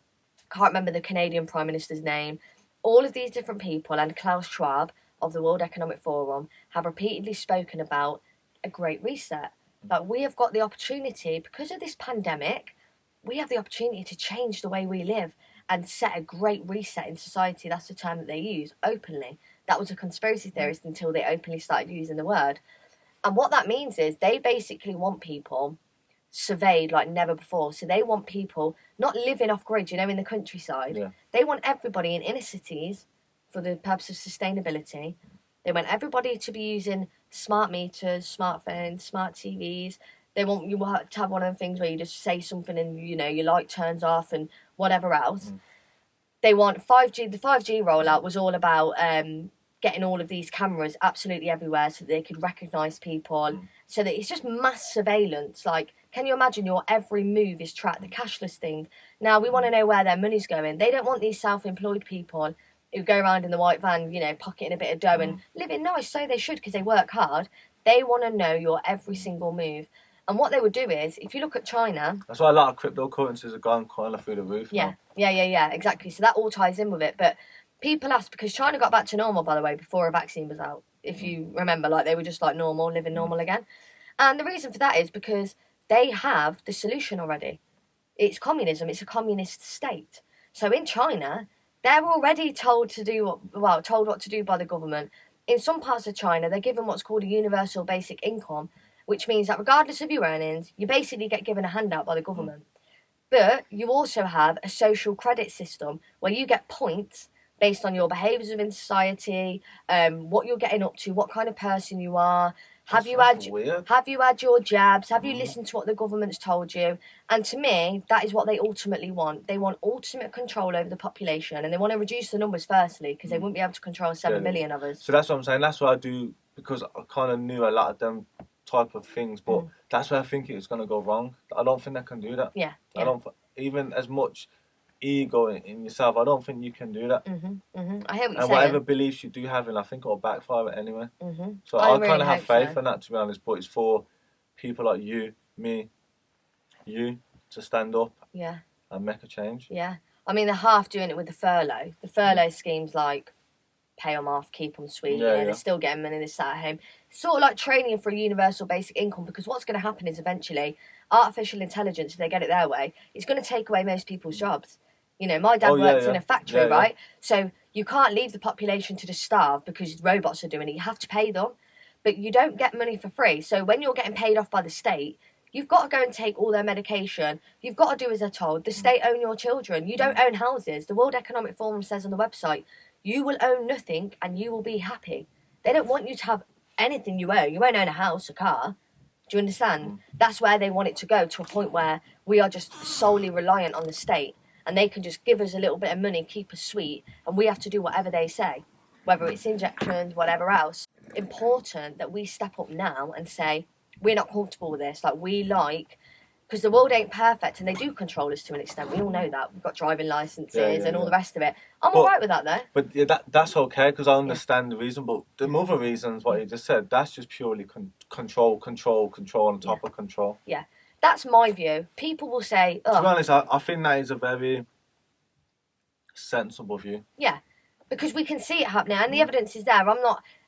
remember the Canadian Prime Minister's name. All of these different people and Klaus Schwab of the World Economic Forum have repeatedly spoken about a great reset. Like, we have got the opportunity, because of this pandemic, we have the opportunity to change the way we live and set a great reset in society. That's the term that they use openly. That was a conspiracy theorist until they openly started using the word. And what that means is they basically want people surveyed like never before. So they want people not living off grid, you know, in the countryside. Yeah. They want everybody in inner cities for the purpose of sustainability. They want everybody to be using smart meters, smartphones, smart TVs. They want you to have one of the things where you just say something and, you know, your light turns off and whatever else. They want 5G. The 5G rollout was all about getting all of these cameras absolutely everywhere so that they could recognise people. So that it's just mass surveillance. Like, can you imagine your every move is tracked, the cashless thing? Now, we want to know where their money's going. They don't want these self-employed people who go around in the white van, you know, pocketing a bit of dough and living nice, so they should, because they work hard. They want to know your every single move. And what they would do is, if you look at China... That's why a lot of cryptocurrencies are going kind of through the roof now. Yeah, exactly. So that all ties in with it. But people ask, because China got back to normal, by the way, before a vaccine was out. If you remember, like, they were just like normal, living normal again. And the reason for that is because they have the solution already. It's communism. It's a communist state. So in China, they're already told what to do by the government. In some parts of China, they're given what's called a universal basic income, which means that regardless of your earnings, you basically get given a handout by the government. But you also have a social credit system where you get points based on your behaviours within society, what you're getting up to, what kind of person you are. Have you had your jabs? Have you listened to what the government's told you? And to me, that is what they ultimately want. They want ultimate control over the population, and they want to reduce the numbers firstly, because they wouldn't be able to control 7 million of us. So that's what I'm saying. That's what I do, because I kind of knew a lot of them type of things, but that's where I think it's going to go wrong. I don't think they can do that. Yeah. I don't, even as much ego in yourself, I don't think you can do that. I hear what you're saying. And whatever beliefs you do have, and I think it'll backfire anyway. So I kind of have faith in that, to be honest, but it's for people like you, me, you, to stand up and make a change. Yeah. I mean, they're half doing it with the furlough. The furlough scheme's like, pay them off, keep them sweet. They're still getting money, they sat at home. Sort of like training for a universal basic income, because what's going to happen is eventually artificial intelligence, if they get it their way, it's going to take away most people's jobs. You know, my dad works in a factory, right? So you can't leave the population to just starve because robots are doing it. You have to pay them, but you don't get money for free. So when you're getting paid off by the state, you've got to go and take all their medication. You've got to do as they're told. The state own your children. You don't own houses. The World Economic Forum says on the website, you will own nothing and you will be happy. They don't want you to have anything you own. You won't own a house, a car. Do you understand? That's where they want it to go, to a point where we are just solely reliant on the state, and they can just give us a little bit of money, keep us sweet, and we have to do whatever they say, whether it's injections, whatever else. Important that we step up now and say, we're not comfortable with this. Like, we like because the world ain't perfect and they do control us to an extent. We all know that. We've got driving licenses and all the rest of it. I'm all right with that, though. But that's okay, because I understand the reason. But the other reasons, what you just said, that's just purely control on top of control. Yeah, that's my view. People will say, to be honest, I think that is a very sensible view. Yeah, because we can see it happening and the evidence is there.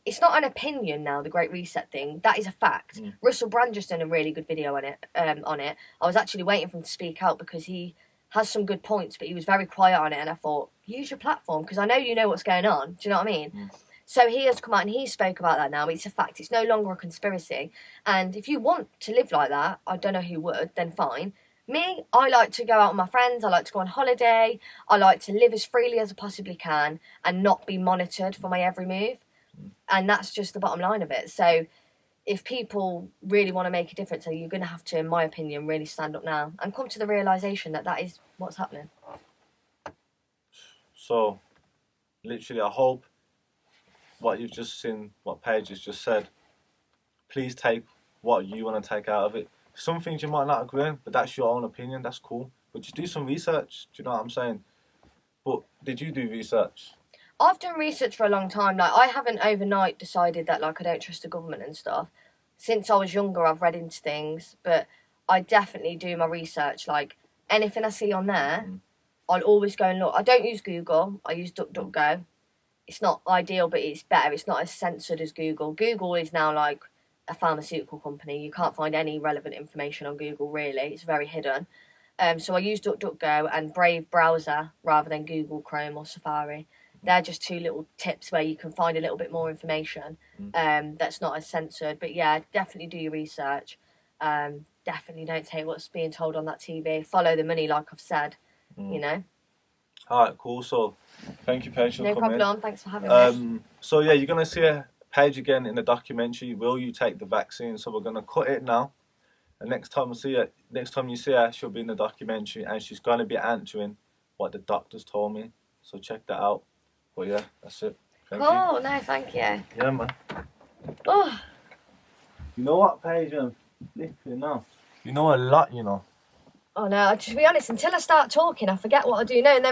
It's not an opinion now, the Great Reset thing. That is a fact. Russell Brand just done a really good video on it. I was actually waiting for him to speak out because he has some good points, but he was very quiet on it. And I thought, use your platform because I know you know what's going on. Do you know what I mean? So he has come out and he spoke about that now. It's a fact. It's no longer a conspiracy. And if you want to live like that, I don't know who would, then fine. Me, I like to go out with my friends. I like to go on holiday. I like to live as freely as I possibly can and not be monitored for my every move. And that's just the bottom line of it. So if people really want to make a difference, then you're going to have to, in my opinion, really stand up now and come to the realisation that that is what's happening. So, literally, I hope what you've just seen, what Paige has just said, please take what you want to take out of it. Some things you might not agree on, but that's your own opinion, that's cool. But just do some research, do you know what I'm saying? But did you do research? I've done research for a long time. Like, I haven't overnight decided that, like, I don't trust the government and stuff. Since I was younger, I've read into things, but I definitely do my research. Like, anything I see on there, I'll always go and look. I don't use Google. I use DuckDuckGo. It's not ideal, but it's better. It's not as censored as Google. Google is now, like, a pharmaceutical company. You can't find any relevant information on Google, really. It's very hidden. So I use DuckDuckGo and Brave browser rather than Google Chrome or Safari. They're just two little tips where you can find a little bit more information that's not as censored. But yeah, definitely do your research. Definitely don't take what's being told on that TV. Follow the money, like I've said, you know. All right, cool. So thank you, Paige, for coming. No problem. Thanks for having me. So yeah, you're going to see Paige again in the documentary, Will You Take the Vaccine? So we're going to cut it now. And next time you see her, she'll be in the documentary and she's going to be answering what the doctors told me. So check that out. But yeah, that's it. Thank you. No, thank you. Yeah, man. Oh. You know what, Paige? I'm flipping now. You know a lot, you know. Oh no, to be honest, until I start talking, I forget what I do know. And then